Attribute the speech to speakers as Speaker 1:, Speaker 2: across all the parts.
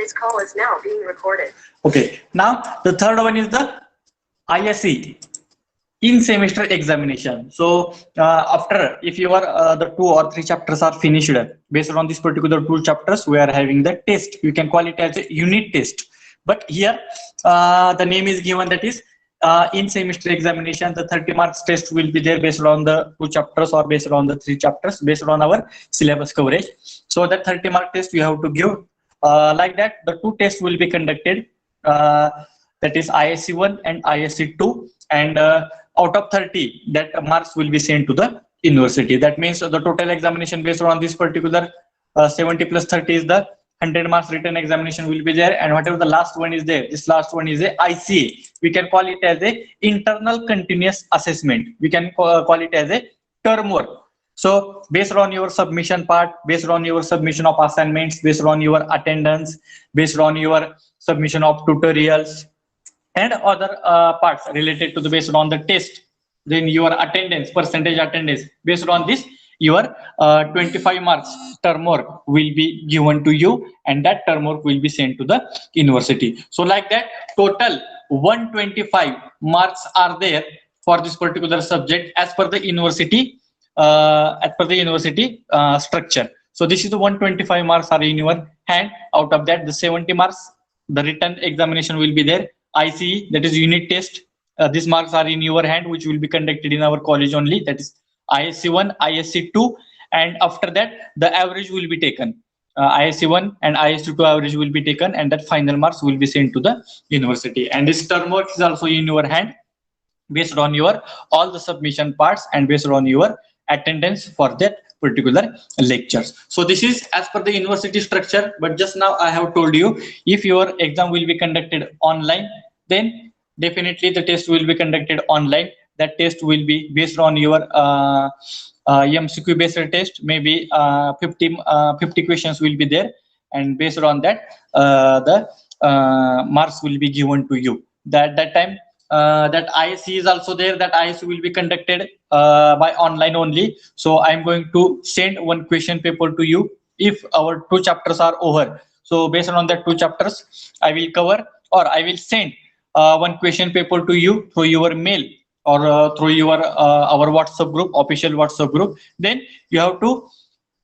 Speaker 1: This call is now being recorded. Okay, now the third one is the ISE, in semester examination. So after, if your the 2 or 3 chapters are finished, based on this particular 2 chapters, we are having the test. You can call it as a unit test, but here the name is given, that is in semester examination. The 30 marks test will be there based on the 2 chapters or based on the 3 chapters, based on our syllabus coverage. So that 30 mark test you have to give. Like that, the 2 tests will be conducted, that is ISC 1 and ISC 2, and out of 30, that marks will be sent to the university. That means the total examination based on this particular 70 plus 30 is the 100 marks written examination will be there, and whatever the last one is there, this last one is a ICA. We can call it as a internal continuous assessment. We can call it as a term work. So based on your submission part, based on your submission of assignments, based on your attendance, based on your submission of tutorials and other parts related to the based on the test, then your attendance, percentage attendance, based on this, your 25 marks term work will be given to you, and that term work will be sent to the university. So like that, total 125 marks are there for this particular subject as per the university structure. So this is the 125 marks are in your hand. Out of that, the 70 marks, the written examination will be there. ICE, that is unit test, these marks are in your hand, which will be conducted in our college only, that is ISC 1, ISC 2, and after that the average will be taken. ISC 1 and ISC 2 average will be taken, and that final marks will be sent to the university. And this term work is also in your hand, based on your all the submission parts and based on your attendance for that particular lectures. So this is as per the university structure. But just now I have told you, if your exam will be conducted online, then definitely the test will be conducted online. That test will be based on your MCQ based test. Maybe 50 questions will be there, and based on that the marks will be given to you. That time that ISC is also there. That ISC will be conducted by online only. So I'm going to send one question paper to you if our 2 chapters are over. So based on that 2 chapters, I will cover, or I will send one question paper to you through your mail or through your our WhatsApp group, official WhatsApp group. Then you have to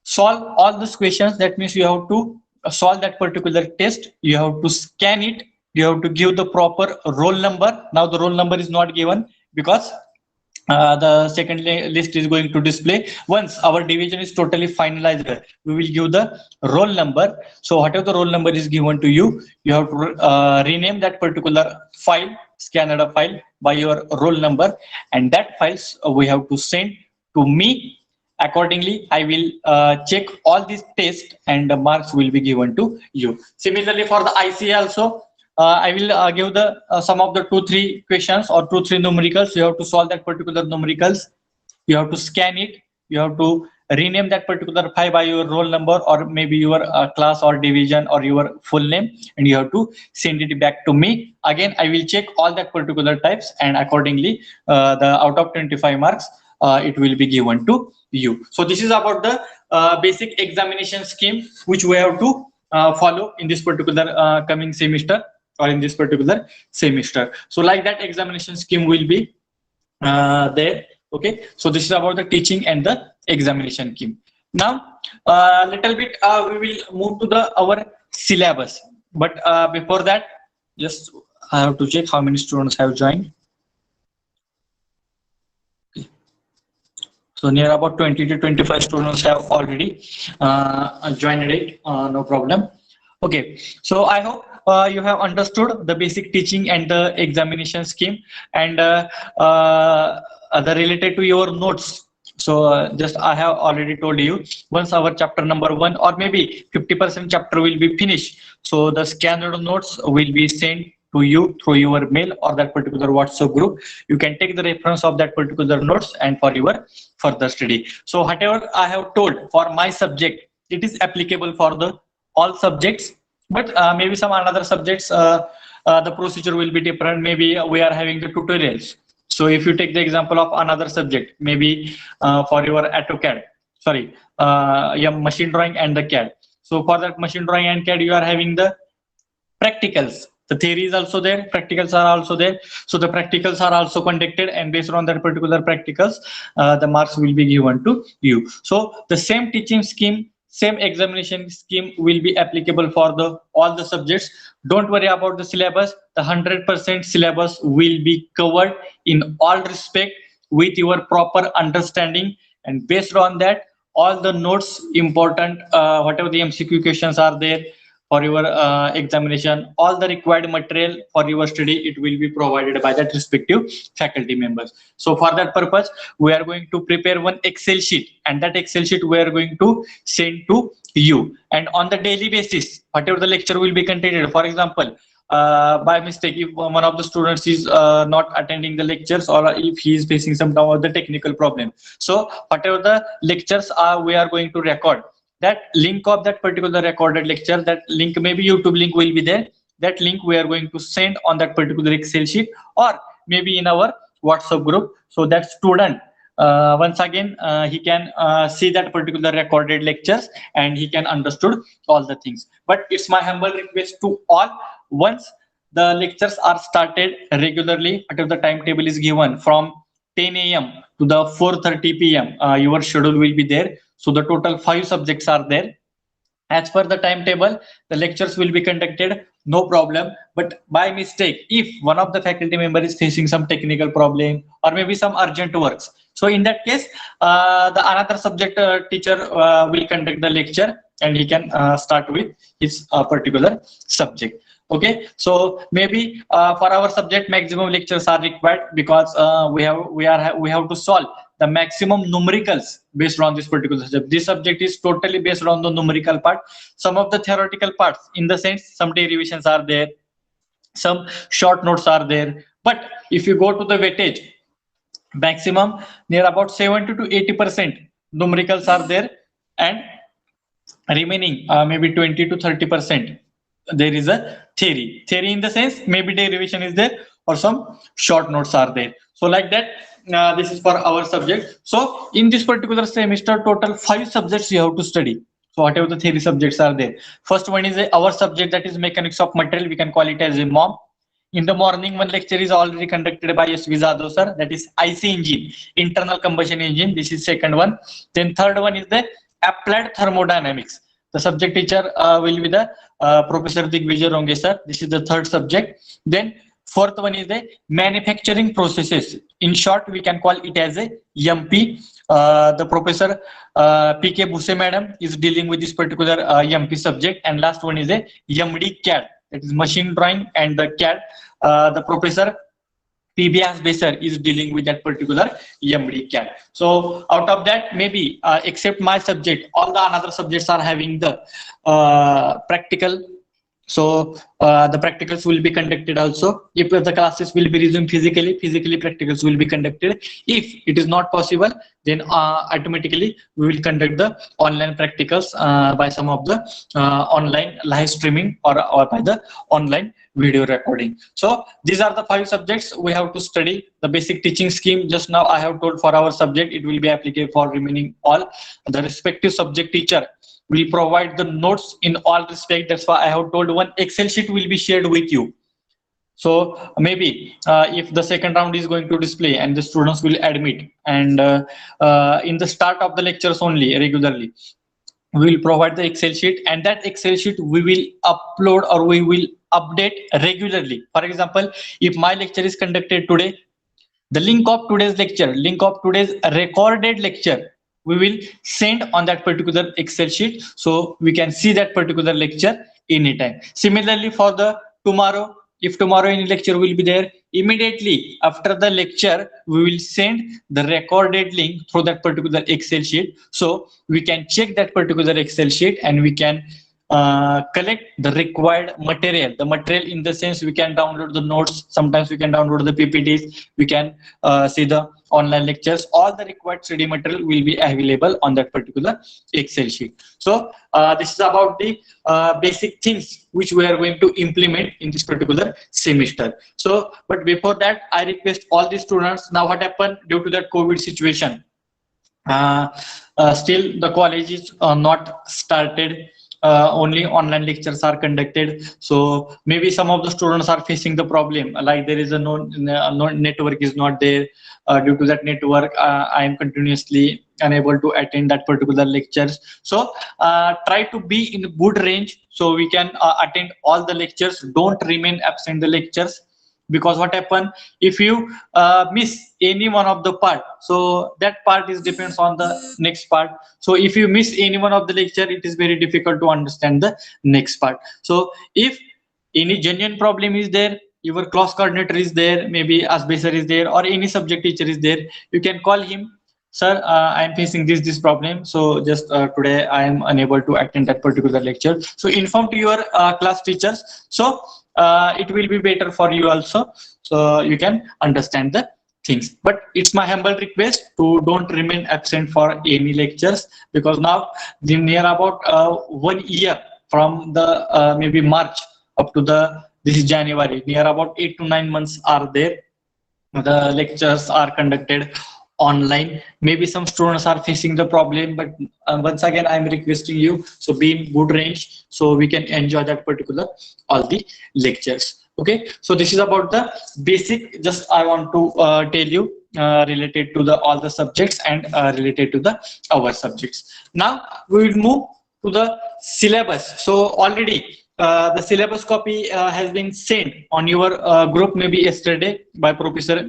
Speaker 1: solve all these questions. That means you have to solve that particular test. You have to scan it. You have to give the proper roll number. Now the roll number is not given because the second list is going to display. Once our division is totally finalized, we will give the roll number. So whatever the roll number is given to you, you have to rename that particular file, scanner file, by your roll number, and that files we have to send to me. Accordingly, I will check all these tests and the marks will be given to you. Similarly, for the ICA also, I will give the some of the 2-3 questions or 2-3 numericals. You have to solve that particular numericals. You have to scan it. You have to rename that particular file by your roll number or maybe your class or division or your full name, and you have to send it back to me. Again, I will check all that particular types, and accordingly, the out of 25 marks, it will be given to you. So this is about the basic examination scheme which we have to follow in this particular coming semester or in this particular semester. So like that examination scheme will be there. Okay, so this is about the teaching and the examination scheme. Now little bit we will move to the our syllabus, but before that, just I have to check how many students have joined. So near about 20 to 25 students have already joined it. No problem. Okay, so I hope you have understood the basic teaching and the examination scheme, and the related to your notes. So just I have already told you, once our chapter number 1 or maybe 50% chapter will be finished, so the scanned notes will be sent to you through your mail or that particular WhatsApp group. You can take the reference of that particular notes and for your further study. So whatever I have told for my subject, it is applicable for the all subjects, but maybe some another subjects the procedure will be different. Maybe we are having the tutorials. So if you take the example of another subject, maybe for your AutoCAD, sorry, machine drawing and the CAD. So for that machine drawing and CAD, you are having the Practicals. The theory is also there, practicals are also there. So the practicals are also conducted, and based on that particular practicals, the marks will be given to you. So the same teaching scheme, same examination scheme will be applicable for the all the subjects. Don't worry about the syllabus. The 100% syllabus will be covered in all respect with your proper understanding, and based on that, all the notes important, whatever the MCQ questions are there for your examination, all the required material for your study, it will be provided by that respective faculty members. So for that purpose, we are going to prepare one Excel sheet, and that Excel sheet we are going to send to you. And on the daily basis, whatever the lecture will be contained, for example, by mistake, if one of the students is not attending the lectures, or if he is facing some kind of the technical problem, so whatever the lectures are we are going to record, that link of that particular recorded lecture, that link, maybe YouTube link will be there, that link we are going to send on that particular Excel sheet, or maybe in our WhatsApp group, so that student once again he can see that particular recorded lectures, and he can understood all the things. But it's my humble request to all, once the lectures are started regularly, whatever the timetable is given from 10 a.m. to the 4:30 p.m. Your schedule will be there. So the total 5 subjects are there. As per the timetable, the lectures will be conducted, no problem. But by mistake, if one of the faculty member is facing some technical problem, or maybe some urgent works, so in that case, the another subject teacher will conduct the lecture, and he can start with his particular subject. Okay, so maybe for our subject, maximum lectures are required, because we have to solve the maximum numericals based on this particular subject. This subject is totally based on the numerical part. Some of the theoretical parts, in the sense, some derivations are there, some short notes are there. But if you go to the weightage, maximum near about 70 to 80% numericals are there, and remaining maybe 20 to 30% there is a theory in the sense, maybe derivation is there, or some short notes are there. So like that, this is for our subject. So in this particular semester, total 5 subjects you have to study. So whatever the theory subjects are there, first one is our subject, that is mechanics of material, we can call it as a MOM. In the morning, one lecture is already conducted by S.V. Jadhav sir, that is IC engine, internal combustion engine. This is second one. Then third one is the applied thermodynamics. The subject teacher will be the Professor Digvijay Ronge sir. This is the third subject. Then fourth one is the manufacturing processes. In short, we can call it as a MP. The Professor P.K. Bhuse madam is dealing with this particular MP subject. And last one is a MD CAD, that is machine drawing and the CAD. The Professor P.B. Asbesar is dealing with that particular MD CAD. So out of that, maybe except my subject, all the another subjects are having the practical. So the practicals will be conducted also. If the classes will be resumed physically practicals will be conducted. If it is not possible, then automatically we will conduct the online practicals by some of the online live streaming, or by the online video recording. So these are the 5 subjects we have to study. The basic teaching scheme just now I have told for our subject, it will be applicable for remaining all. The respective subject teacher will provide the notes in all respect. That's why I have told one Excel sheet will be shared with you. So maybe if the second round is going to display and the students will admit, and in the start of the lectures only regularly, we will provide the Excel sheet, and that Excel sheet we will upload, or we will update regularly. For example, if my lecture is conducted today, the link of today's lecture, link of today's recorded lecture, we will send on that particular Excel sheet, so we can see that particular lecture anytime. Similarly for the tomorrow, if tomorrow any lecture will be there, immediately after the lecture we will send the recorded link through that particular Excel sheet, so we can check that particular Excel sheet, and we can collect the required material. The material in the sense, we can download the notes, sometimes we can download the PPTs, we can see the online lectures. All the required study material will be available on that particular Excel sheet. So this is about the basic things which we are going to implement in this particular semester. So but before that, I request all the students, now what happened due to that COVID situation, still the college is not started. only online lectures are conducted. So maybe some of the students are facing the problem, like there is a no network is not there. Due to that network, I am continuously unable to attend that particular lectures. So try to be in good range so we can attend all the lectures. Don't remain absent the lectures, because what happen if you miss any one of the part, so that part is depends on the next part. So if you miss any one of the lecture, it is very difficult to understand the next part. So if any genuine problem is there, your class coordinator is there, maybe Asbesar is there, or any subject teacher is there, you can call him. Sir, I am facing this problem. So just today I am unable to attend that particular lecture. So inform to your class teachers. So it will be better for you also. So you can understand the things. But it's my humble request to don't remain absent for any lectures, because now near about 1 year from the maybe March up to the this is January, near about 8 to 9 months are there. The lectures are conducted online. Maybe some students are facing the problem, but once again I'm requesting you, so be in good range so we can enjoy that particular all the lectures. Okay, so this is about the basic, just I want to tell you related to the all the subjects and related to the our subjects. Now we will move to the syllabus. So already the syllabus copy has been sent on your group maybe yesterday by Professor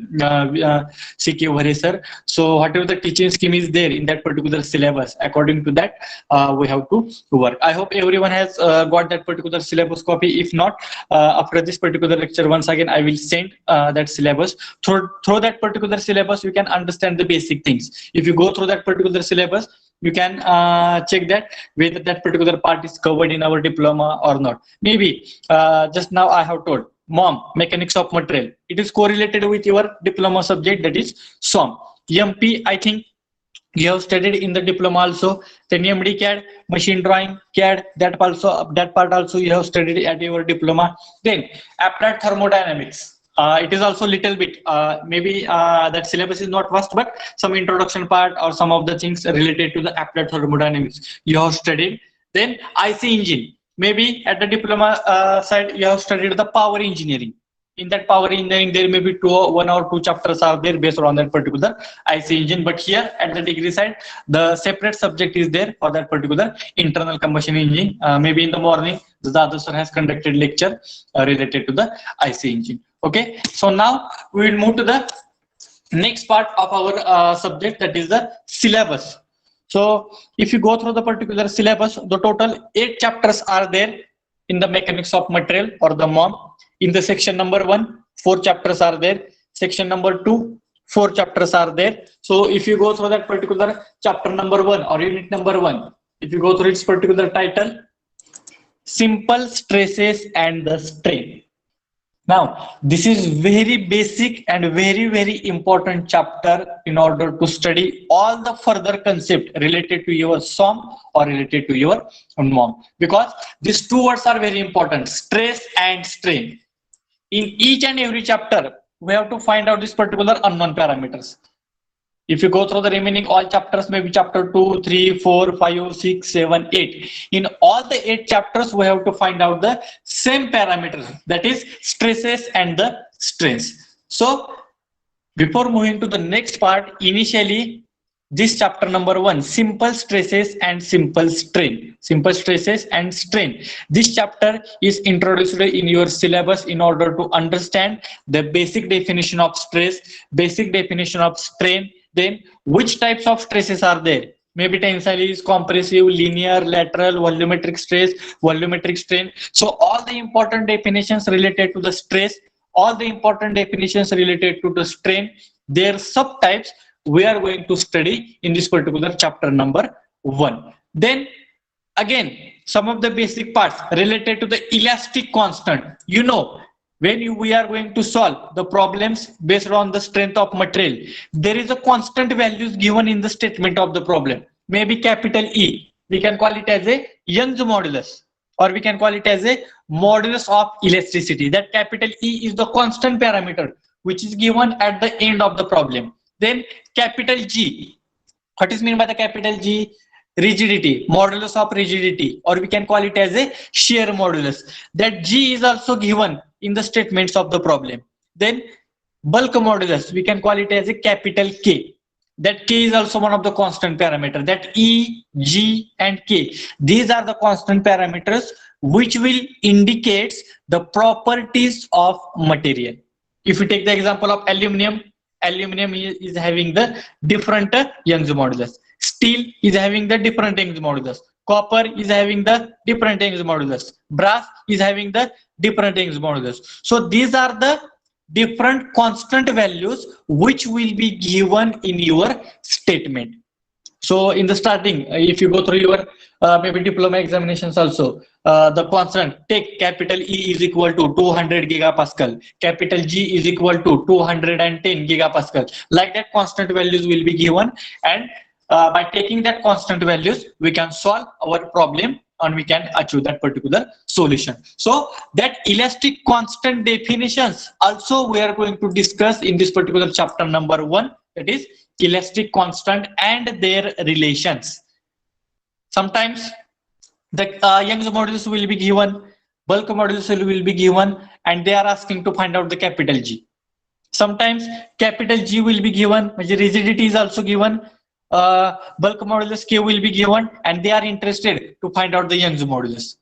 Speaker 1: C.K. Vare sir. So whatever the teaching scheme is there in that particular syllabus, according to that we have to work. I hope everyone has got that particular syllabus copy. If not, after this particular lecture, once again I will send that syllabus. Through that particular syllabus, you can understand the basic things. If you go through that particular syllabus, you can check that whether that particular part is covered in our diploma or not. Maybe just now I have told MOM, mechanics of material, it is correlated with your diploma subject, that is SOM. MP, I think you have studied in the diploma also. Then MD CAD, machine drawing, CAD, that part also you have studied at your diploma. Then applied thermodynamics. It is also little bit, maybe that syllabus is not vast, but some introduction part or some of the things related to the applied thermodynamics you have studied. Then IC engine, maybe at the diploma side you have studied the power engineering. In that power engineering, there may be one or two chapters are there based on that particular IC engine. But here at the degree side, the separate subject is there for that particular internal combustion engine. Maybe in the morning, the Dada sir has conducted lecture related to the IC engine. Okay, so now we will move to the next part of our subject, that is the syllabus. So if you go through the particular syllabus, the total 8 chapters are there in the mechanics of material or the MOM. In the section number 1, 4 chapters are there. Section number 2, 4 chapters are there. So if you go through that particular chapter number 1 or unit number 1, if you go through its particular title, simple stresses and the strain. Now, this is very basic and very important chapter in order to study all the further concept related to your SOM or related to your MOM, because these two words are very important, stress and strain. In each and every chapter, we have to find out this particular unknown parameters. If you go through the remaining all chapters, maybe chapter 2, 3, 4, 5, 6, 7, 8. In all the 8 chapters, we have to find out the same parameters, that is stresses and the strains. So before moving to the next part, initially this chapter number 1, simple stresses and simple strain. Simple stresses and strain. This chapter is introduced in your syllabus in order to understand the basic definition of stress, basic definition of strain, then which types of stresses are there. Maybe tensile is compressive, linear, lateral, volumetric stress, volumetric strain. So all the important definitions related to the stress, all the important definitions related to the strain, their subtypes we are going to study in this particular chapter number 1. Then again, some of the basic parts related to the elastic constant. You know, when we are going to solve the problems based on the strength of material, there is a constant values given in the statement of the problem. Maybe capital E, we can call it as a Young's modulus, or we can call it as a modulus of elasticity. That capital E is the constant parameter which is given at the end of the problem. Then capital G, what is meant by the capital G? rigidity, modulus of rigidity, or we can call it as a shear modulus. That G is also given in the statements of the problem. Then bulk modulus, we can call it as a capital K. That K is also one of the constant parameter. That E, G, and K, these are the constant parameters which will indicate the properties of material. If you take the example of aluminum, aluminum is having the different Young's modulus. Steel is having the different Young's modulus. Copper is having the different Young's modulus. Brass is having the different Young's modulus. So these are the different constant values which will be given in your statement. So in the starting, if you go through your maybe diploma examinations also, the constant, take capital E is equal to 200 gigapascal, capital G is equal to 210 gigapascal. Like that, constant values will be given, and by taking that constant values, we can solve our problem and we can achieve that particular solution. So that elastic constant definitions also we are going to discuss in this particular chapter number 1, that is elastic constant and their relations. Sometimes the Young's modulus will be given, bulk modulus will be given, and they are asking to find out the capital G. Sometimes capital G will be given, rigidity is also given, bulk modulus K will be given, and they are interested to find out the Young's modulus.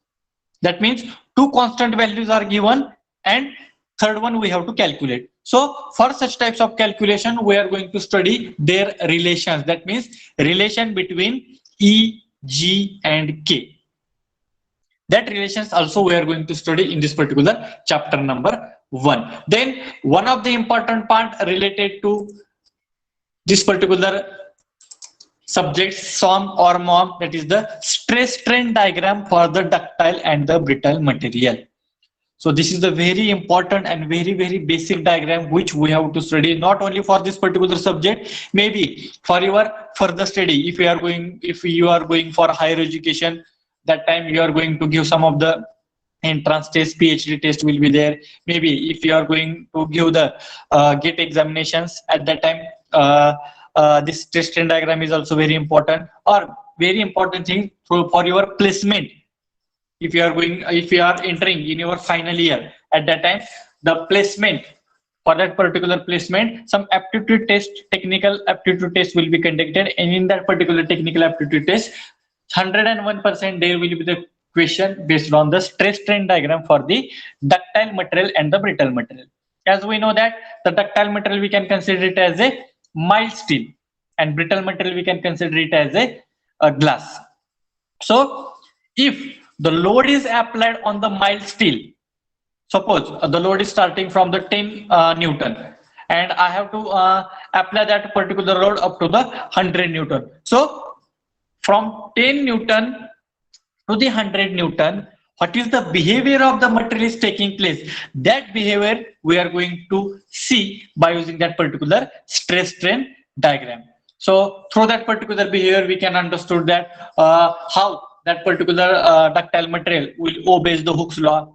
Speaker 1: That means two constant values are given and third one we have to calculate. So for such types of calculation, we are going to study their relations. That means relation between E, G, and K. That relations also we are going to study in this particular chapter number 1. Then one of the important part related to this particular subject, SOM or MOM, that is the stress strain diagram for the ductile and the brittle material. So this is the very important and very basic diagram which we have to study, not only for this particular subject, maybe for your further study. If you are going for higher education, that time you are going to give some of the entrance test, PhD test will be there. Maybe if you are going to give the GATE examinations, at that time this stress strain diagram is also very important, or very important thing for your placement. If you are entering in your final year, at that time the placement, for that particular placement, some aptitude test, technical aptitude test will be conducted, and in that particular technical aptitude test, 101% there will be the question based on the stress strain diagram for the ductile material and the brittle material. As we know that the ductile material we can consider it as a mild steel, and brittle material we can consider it as a glass. So if the load is applied on the mild steel, suppose the load is starting from the 10 Newton, and I have to apply that particular load up to the 100 Newton. So from 10 Newton to the 100 Newton, what is the behavior of the material is taking place? That behavior we are going to see by using that particular stress strain diagram. So through that particular behavior, we can understand that how that particular ductile material will obey the Hooke's law.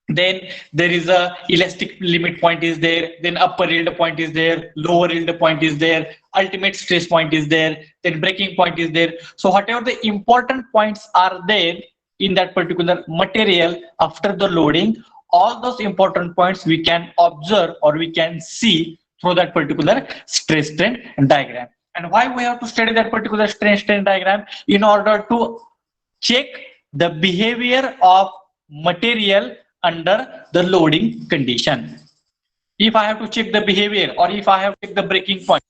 Speaker 1: Then there is a elastic limit point is there, then upper yield point is there, lower yield point is there, ultimate stress point is there, then breaking point is there. So whatever the important points are there in that particular material after the loading, all those important points we can observe or we can see through that particular stress strain diagram. And why we have to study that particular stress strain diagram? In order to check the behavior of material under the loading condition. If I have to check the behavior, or if I have to check the breaking point,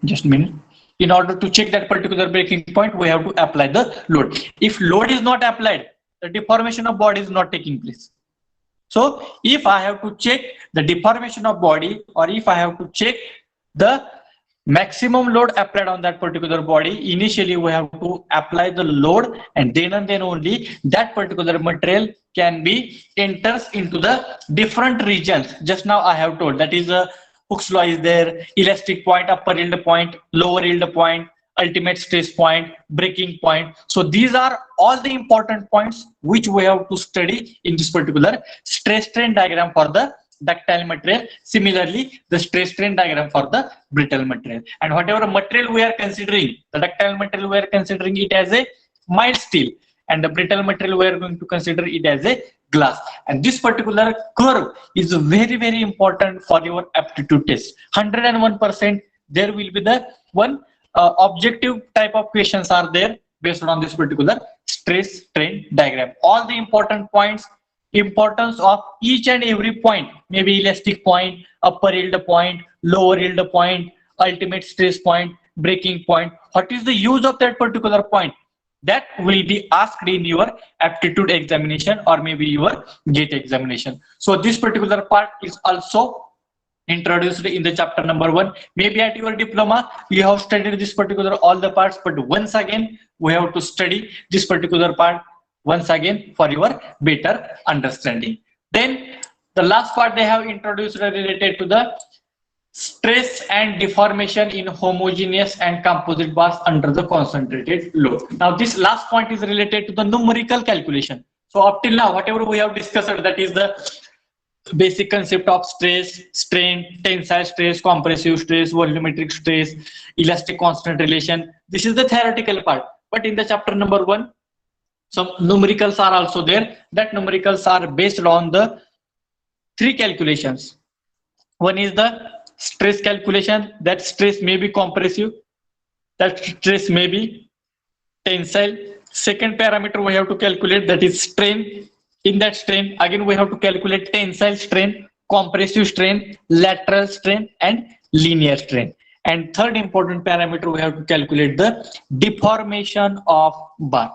Speaker 1: just a minute. In order to check that particular breaking point, we have to apply the load. If load is not applied, the deformation of body is not taking place. So if I have to check the deformation of body, or if I have to check the maximum load applied on that particular body, initially we have to apply the load, and then only that particular material can be enters into the different regions. Just now I have told, that is Hooke's law is there, elastic point, upper yield point, lower yield point, ultimate stress point, breaking point. So these are all the important points which we have to study in this particular stress strain diagram for the ductile material. Similarly, the stress strain diagram for the brittle material. And whatever material we are considering, the ductile material we are considering it as a mild steel, and the brittle material we are going to consider it as a glass. And this particular curve is very, very important for your aptitude test. 101% there will be the one objective type of questions are there based on this particular stress strain diagram. All the important points, importance of each and every point, maybe elastic point, upper yield point, lower yield point, ultimate stress point, breaking point. What is the use of that particular point? That will be asked in your aptitude examination or maybe your GATE examination. So this particular part is also introduced in the chapter number 1. Maybe at your diploma you have studied this particular all the parts, but once again we have to study this particular part once again for your better understanding. Then the last part they have introduced related to the stress and deformation in homogeneous and composite bars under the concentrated load. Now this last point is related to the numerical calculation. So up till now whatever we have discussed, that is the basic concept of stress, strain, tensile stress, compressive stress, volumetric stress, elastic constant relation. This is the theoretical part. But in the chapter number 1, some numericals are also there. That numericals are based on the 3 calculations. One is the stress calculation. That stress may be compressive, that stress may be tensile. Second parameter we have to calculate, that is strain. In that strain, again we have to calculate tensile strain, compressive strain, lateral strain, and linear strain. And third important parameter we have to calculate the deformation of bar.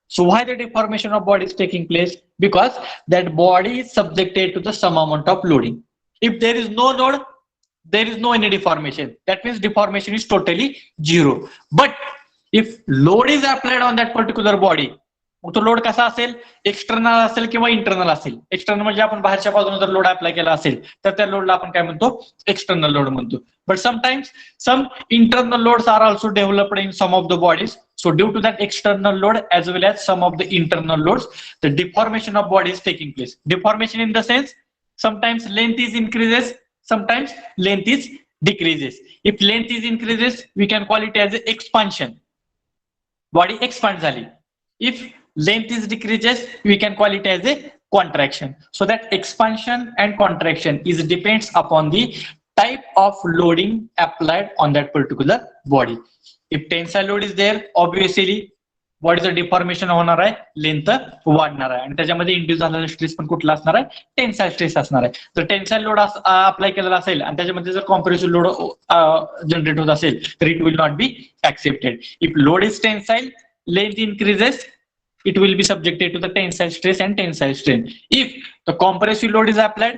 Speaker 1: So why the deformation of body is taking place? Because that body is subjected to the some amount of loading. If there is no load, there is no any deformation. That means deformation is totally 0. But if load is applied on that particular body, तो load कसा असेल, external असेल किंवा internal असेल. External म्हणजे आपण बाहेरच्या बाजूने जर लोड अप्लाय केला असेल तर त्या लोडला आपण काय म्हणतो, एक्सटर्नल लोड म्हणतो. But sometimes some internal loads are also developed in some of the bodies. So due to that external load as well as some of the internal loads, the deformation of body is taking place. Deformation in the sense, sometimes length is increases, sometimes length is decreases. If length is increases, we can call it as a expansion. Body expands झाली. If length is decreases, we can call it as a contraction. So that expansion and contraction is depends upon the type of loading applied on that particular body. If tensile load is there, obviously बॉडीचं deformation होणार आहे, length वाढणार आहे आणि त्याच्यामध्ये induce झालेला stress पण कुठला असणार आहे, टेन्साइल स्ट्रेस असणार आहे. जर टेन्साइल लोड अप्लाय केलेला असेल आणि त्याच्यामध्ये जर कॉम्प्रेसिव्ह लोड जनरेट होत असेल तर it will not be accepted. If load is tensile, length increases, it will be subjected to the tensile stress and tensile strain. If the compressive load is applied,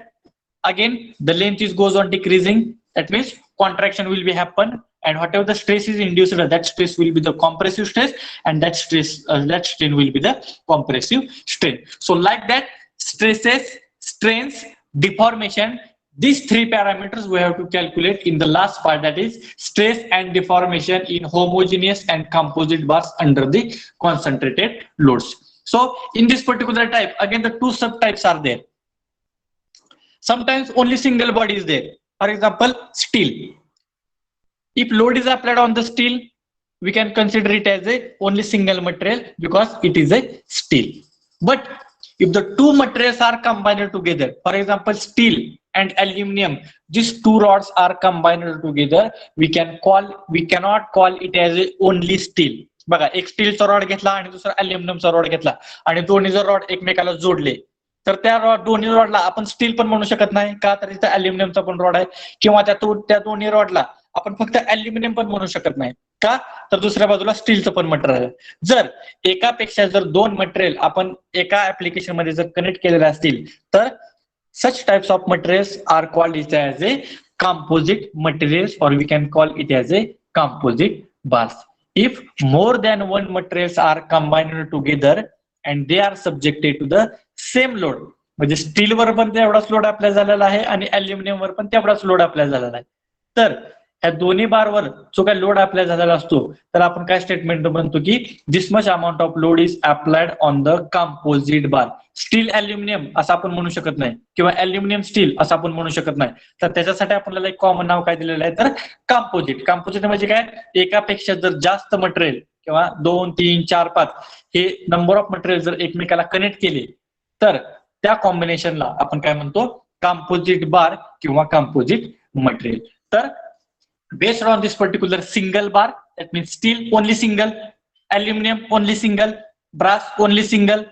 Speaker 1: again the length is goes on decreasing. That means contraction will be happen, and whatever the stress is induced, that stress will be the compressive stress, and that stress that strain will be the compressive strain. So like that, stresses, strains, deformation, these 3 parameters we have to calculate in the last part, that is stress and deformation in homogeneous and composite bars under the concentrated loads. So in this particular type, again the 2 subtypes are there. Sometimes only single body is there. For example, steel. If load is applied on the steel, we can consider it as a only single material because it is a steel. But if the 2 materials are combined together, for example steel and aluminum, these 2 rods are combined together, we cannot call it as a only steel. बघा, एक स्टीलचा rod घेतला आणि दुसरा अल्युमिनियमचा rod घेतला आणि दोन्ही जर रॉड एकमेकाला जोडले तर त्या दोन्ही रॉडला आपण स्टील पण म्हणू शकत नाही का, तर इथं अल्युमिनियमचा पण रॉड आहे, किंवा त्या दोन्ही रॉडला आपण फक्त अल्युमिनियम पण म्हणू शकत नाही का, तर दुसऱ्या बाजूला स्टीलचं पण मटेरियल आहे. जर एकापेक्षा जर 2 मटेरियल आपण एका ऍप्लिकेशन मध्ये जर कनेक्ट केलेले असतील तर such types of materials are called it as a composite materials, or we can call it as a composite bars. If more than 1 materials are combined together and they are subjected to the same load, म्हणजे steel वर पण तेवढाच load apply झालेला आहे आणि aluminium वर पण तेवढाच load apply झालेला आहे, तर ह्या दोन्ही बारवर जो काय लोड अप्लाय झालेला असतो तर आपण काय स्टेटमेंट म्हणतो की this much amount of load is applied on the composite bar. Steel aluminium असं आपण म्हणू शकत नाही किंवा अल्युमिनियम स्टील असं आपण म्हणू शकत नाही. तर त्याच्यासाठी आपल्याला एक कॉमन नाव काय दिलेलं आहे तर कंपोजिट. कंपोजिट म्हणजे काय, एकापेक्षा जर जास्त मटेरियल किंवा 2, 3, 4, 5 हे नंबर ऑफ मटेरियल जर एकमेकाला कनेक्ट केले तर त्या कॉम्बिनेशनला आपण काय म्हणतो कंपोजिट बार किंवा कंपोजिट मटेरियल. तर based on this particular single bar, that means steel only single, aluminum only single, brass only single,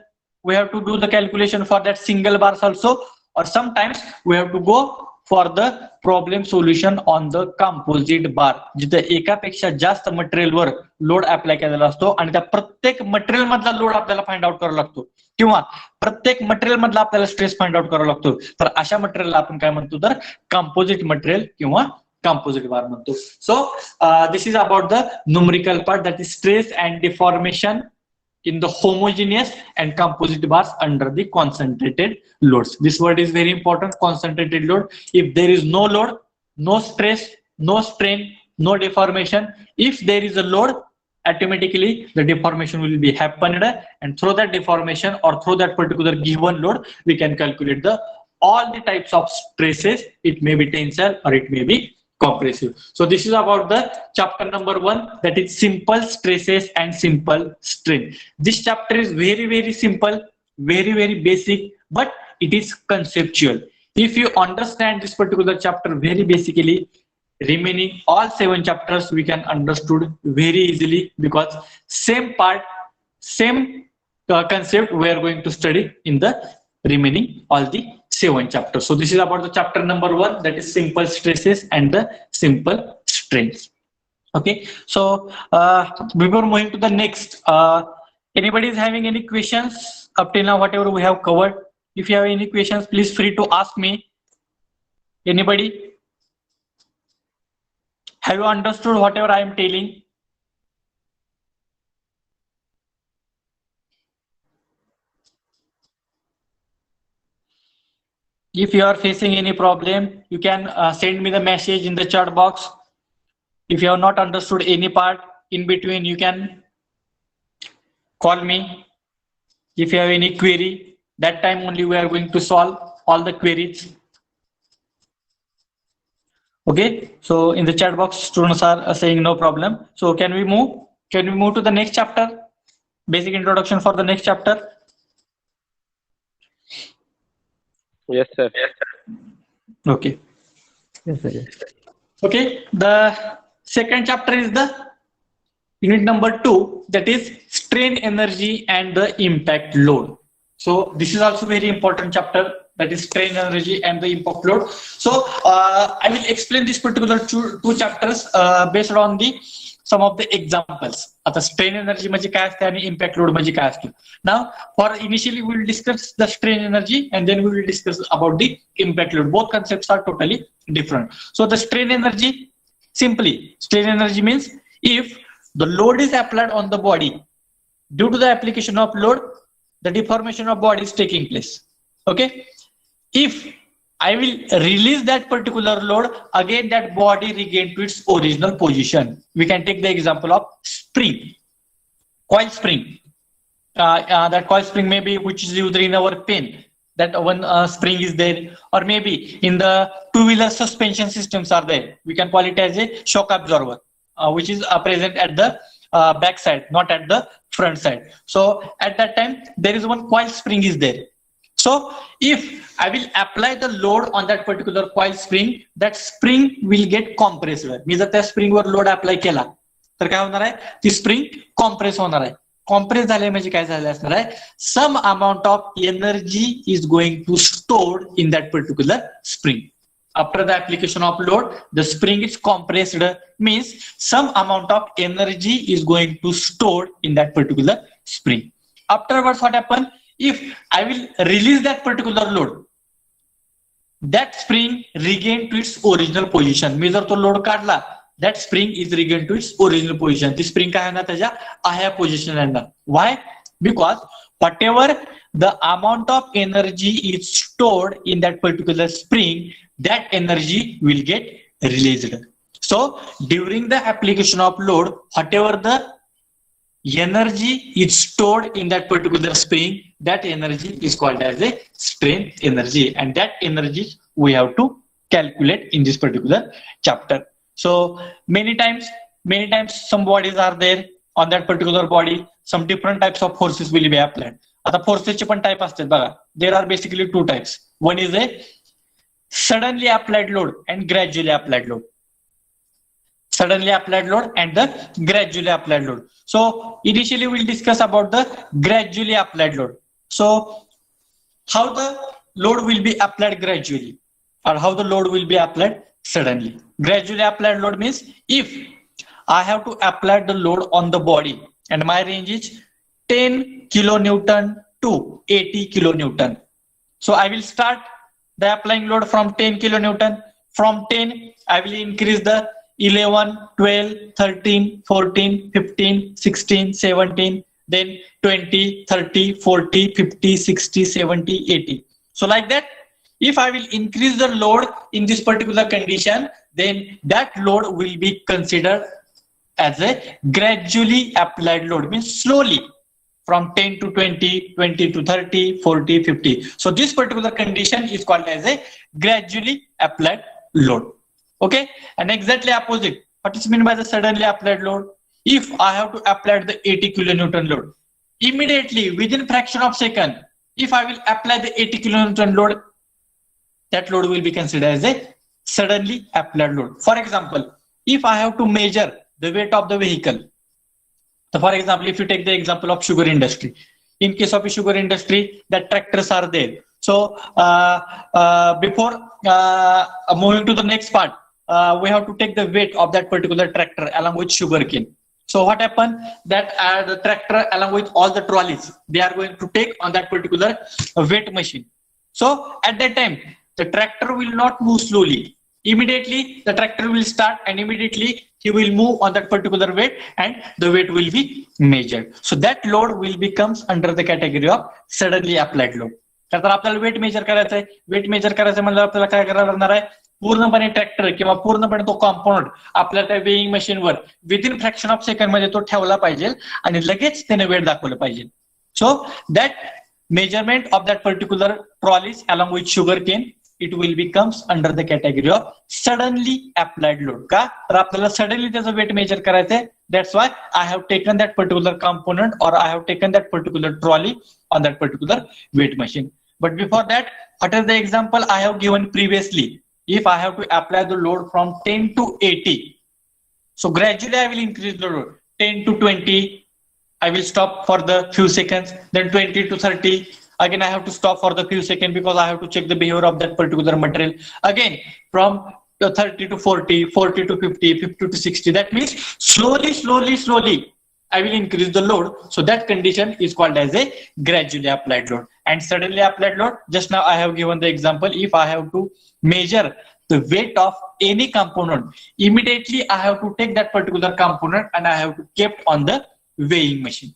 Speaker 1: we have to do the calculation for that single bars also, or sometimes we have to go for the problem solution on the composite bar, जिथे एकापेक्षा जास्त material वर load apply केलेला असतो आणि त्या प्रत्येक material मधला load आपल्याला फाइंड आउट करावा लागतो किंवा प्रत्येक मटेरियल मधला आपल्याला स्ट्रेस फाइंड आउट करावा लागतो. तर अशा मटेरियलला आपण काय म्हणतो तर कंपोजिट मटेरियल किंवा composite bar म्हणतो. So this is about the numerical part, that is stress and deformation in the homogeneous and composite bars under the concentrated loads. This word is very important, concentrated load. If there is no load, no stress, no strain, no deformation. If there is a load, automatically the deformation will be happened, and through that deformation or through that particular given load we can calculate the all the types of stresses. It may be tensile or it may be compressive. So this is about the chapter number 1, that is simple stresses and simple strain. This chapter is very simple, very basic, but it is conceptual. If you understand this particular chapter very basically, remaining all 7 chapters we can understood very easily, because same part, same concept we are going to study in the remaining all the 7 chapters. So this is about the chapter number 1, that is simple stresses and the simple strains. Okay, so before moving to the next, anybody is having any questions up till now, whatever we have covered? If you have any questions, please free to ask me. Anybody? Have you understood whatever I am telling? If you are facing any problem, you can send me the message in the chat box. If you have not understood any part in between, you can call me. If you have any query, that time only we are going to solve all the queries. Okay, so in the chat box students are saying no problem. So can we move? Can we move to the next chapter? Basic introduction for the next chapter.
Speaker 2: Yes, sir.
Speaker 1: Okay.
Speaker 3: Yes, sir.
Speaker 1: Okay, the second chapter is the unit number 2, that is strain energy and the impact load. So this is also very important chapter, that is strain energy and the impact load. So I will explain this particular two chapters based on the some of the examples. आता strain energy म्हणजे काय असते आणि impact load म्हणजे काय असते. Now for initially we will discuss the strain energy and then we will discuss about the impact load. Both concepts are totally different. So the strain energy, simply strain energy means if the load is applied on the body, due to the application of load, the deformation of body is taking place. Okay, if I will release that particular load, again that body regain to its original position. We can take the example of spring, coil spring. That coil spring maybe which is used in our pen, that one spring is there, or maybe in the two-wheeler suspension systems are there. We can call it as a shock absorber, which is present at the back side, not at the front side. So at that time there is one coil spring is there. So if I will apply the load on that particular coil spring, that spring will get compressed. मी जर त्या spring वर load apply केला तर काय होणार आहे, ती spring compress होणार आहे. कॉम्प्रेस झाले म्हणजे काय झाले असणार आहे, some amount of energy is going to stored in that particular spring. After the application of load, the spring is compressed, means some amount of energy is going to stored in that particular spring. Afterwards what happen, if I will release that particular load, that spring regain to its original position. मी जर तो load काढला, that spring is regained to its original position. ती spring काय आहे ना त्याच्या आहे position आहे ना. Why? Because whatever the amount of energy is stored in that particular spring, that energy will get released. So during the application of load, whatever the energy is stored in that particular spring, that energy is called as a strength energy, and that energy we have to calculate in this particular chapter. So many times some bodies are there, on that particular body some different types of forces will be applied. आता फोर्सेसचे पण type असतात बघा. There are basically two types. One is a suddenly applied load and gradually applied load. Suddenly applied load and the gradually applied load. So initially we'll discuss about the gradually applied load. So how the load will be applied gradually, or how the load will be applied suddenly. Gradually applied load means if I have to apply the load on the body and my range is 10 kilonewton to 80 kilonewton. So I will start the applying load from 10 kilonewton. From 10, I will increase the 11, 12, 13, 14, 15, 16, 17, then 20, 30, 40, 50, 60, 70, 80. So like that, if I will increase the load in this particular condition, then that load will be considered as a gradually applied load, means slowly from 10 to 20, 20 to 30, 40, 50. So this particular condition is called as a gradually applied load. Okay, and exactly opposite, what is meant by the suddenly applied load? If I have to apply the 80 kilonewton load, immediately within fraction of second, if I will apply the 80 kilonewton load, that load will be considered as a suddenly applied load. For example, if I have to measure the weight of the vehicle, so for example, if you take the example of sugar industry, in case of a sugar industry, the tractors are there. So before moving to the next part, we have to take the weight of that particular tractor along with sugarcane. So what happened that the tractor along with all the trolleys, they are going to take on that particular weight machine. So at that time, the tractor will not move slowly. Immediately the tractor will start and immediately he will move on that particular weight and the weight will be measured. So that load will becomes under the category of suddenly applied load. तर आपल्याला weight measure करायचं आहे. Weight measure करायचं म्हणजे आपल्याला काय करायला लागणार आहे, पूर्णपणे ट्रॅक्टर किंवा पूर्णपणे तो कॉम्पोनंट आपल्या त्या वेइंग मशीनवर विदिन फ्रॅक्शन ऑफ सेकंड मध्ये तो ठेवला पाहिजे आणि लगेच त्याने वेट दाखवलं पाहिजे. So that measurement of that particular trolleys along with sugar cane, it will becomes under the category of suddenly applied load. का तर आपल्याला suddenly त्याचं weight measure करायचंय. That's why I have taken that particular component or I have taken that particular trolley on that particular weight machine. But before that, what is the example I have given previously? If I have to apply the load from 10 to 80, so gradually I will increase the load. 10 to 20, I will stop for the few seconds, then 20 to 30. Again, I have to stop for the few seconds because I have to check the behavior of that particular material. Again, from 30 to 40, 40 to 50, 50 to 60. That means slowly, I will increase the load. So that condition is called as a gradually applied load. And suddenly applied load, just now I have given the example. If I have to measure the weight of any component, immediately I have to take that particular component and I have to keep on the weighing machine.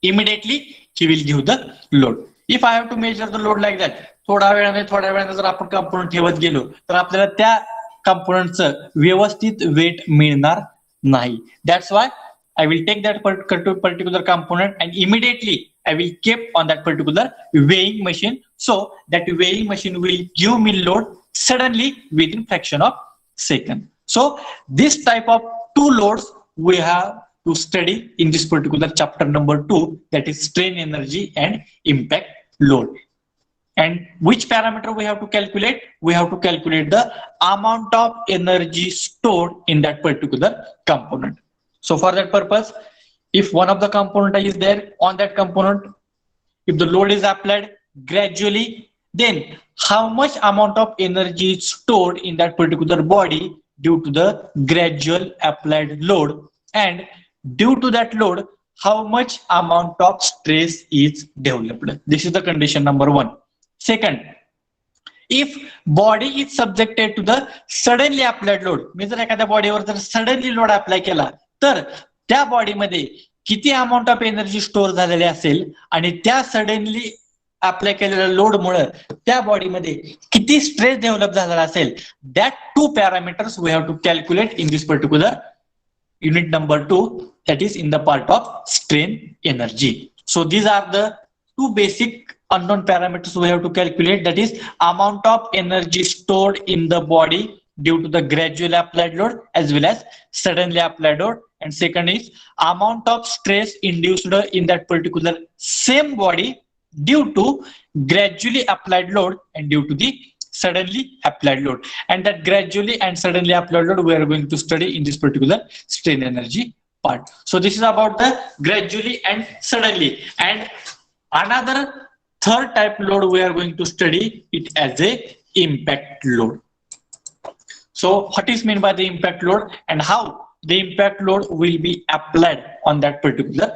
Speaker 1: Immediately he will give the load. If I have to measure the load like that, थोड्या वेळाने जर आपण component ठेवत गेलो तर आपल्याला त्या कंपोनंटचं व्यवस्थित वेट मिळणार नाही. That's why I will take that particular component and immediately I will keep on that particular weighing machine. So that weighing machine will give me load suddenly within fraction of second. So this type of two loads we have to study in this particular chapter number 2, that is strain energy and impact load. And which parameter we have to calculate? We have to calculate the amount of energy stored in that particular component. So for that purpose, if one of the component is there on that component, if the load is applied gradually, then how much amount of energy is stored in that particular body due to the gradual applied load, and due to that load, how much amount of stress is developed. This is the condition number 1. Second, if body is subjected to the suddenly applied load, मी जर एखाद्या बॉडीवर जर suddenly load apply केला तर त्या बॉडीमध्ये किती amount of energy store झालेली असेल आणि त्या सडनली अप्लाय केलेल्या लोडमुळे त्या बॉडीमध्ये किती स्ट्रेस डेव्हलप झालेला असेल, that 2 parameters we have to calculate in this particular unit number 2, that is in the part of strain energy. So these are the two basic unknown parameters we have to calculate, that is amount of energy stored in the body due to the gradually applied load as well as suddenly applied load, and second is amount of stress induced in that particular same body due to gradually applied load and due to the suddenly applied load. And that gradually and suddenly applied load we are going to study in this particular strain energy part. So this is about the gradually and suddenly. And another third type load we are going to study it as a impact load. So what is meant by the impact load and how the impact load will be applied on that particular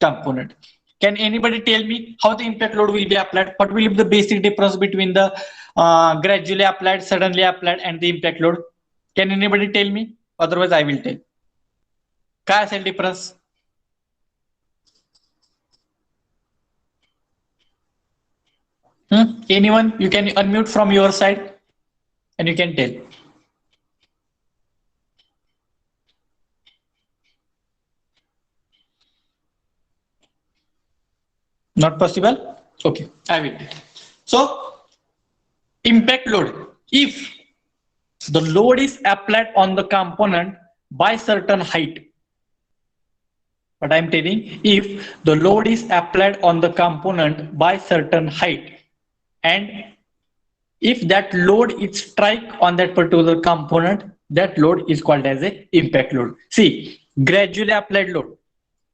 Speaker 1: component? Can anybody tell me how the impact load will be applied? What will be the basic difference between the gradually applied, suddenly applied and the impact load? Can anybody tell me? Otherwise I will tell. काय असेल difference? Anyone? You can unmute from your side and you can tell. Not possible? Okay, I will. So, impact load. If the load is applied on the component by certain height, what I am telling, if the load is applied on the component by certain height, and if that load is strike on that particular component, that load is called as a impact load. See, gradually applied load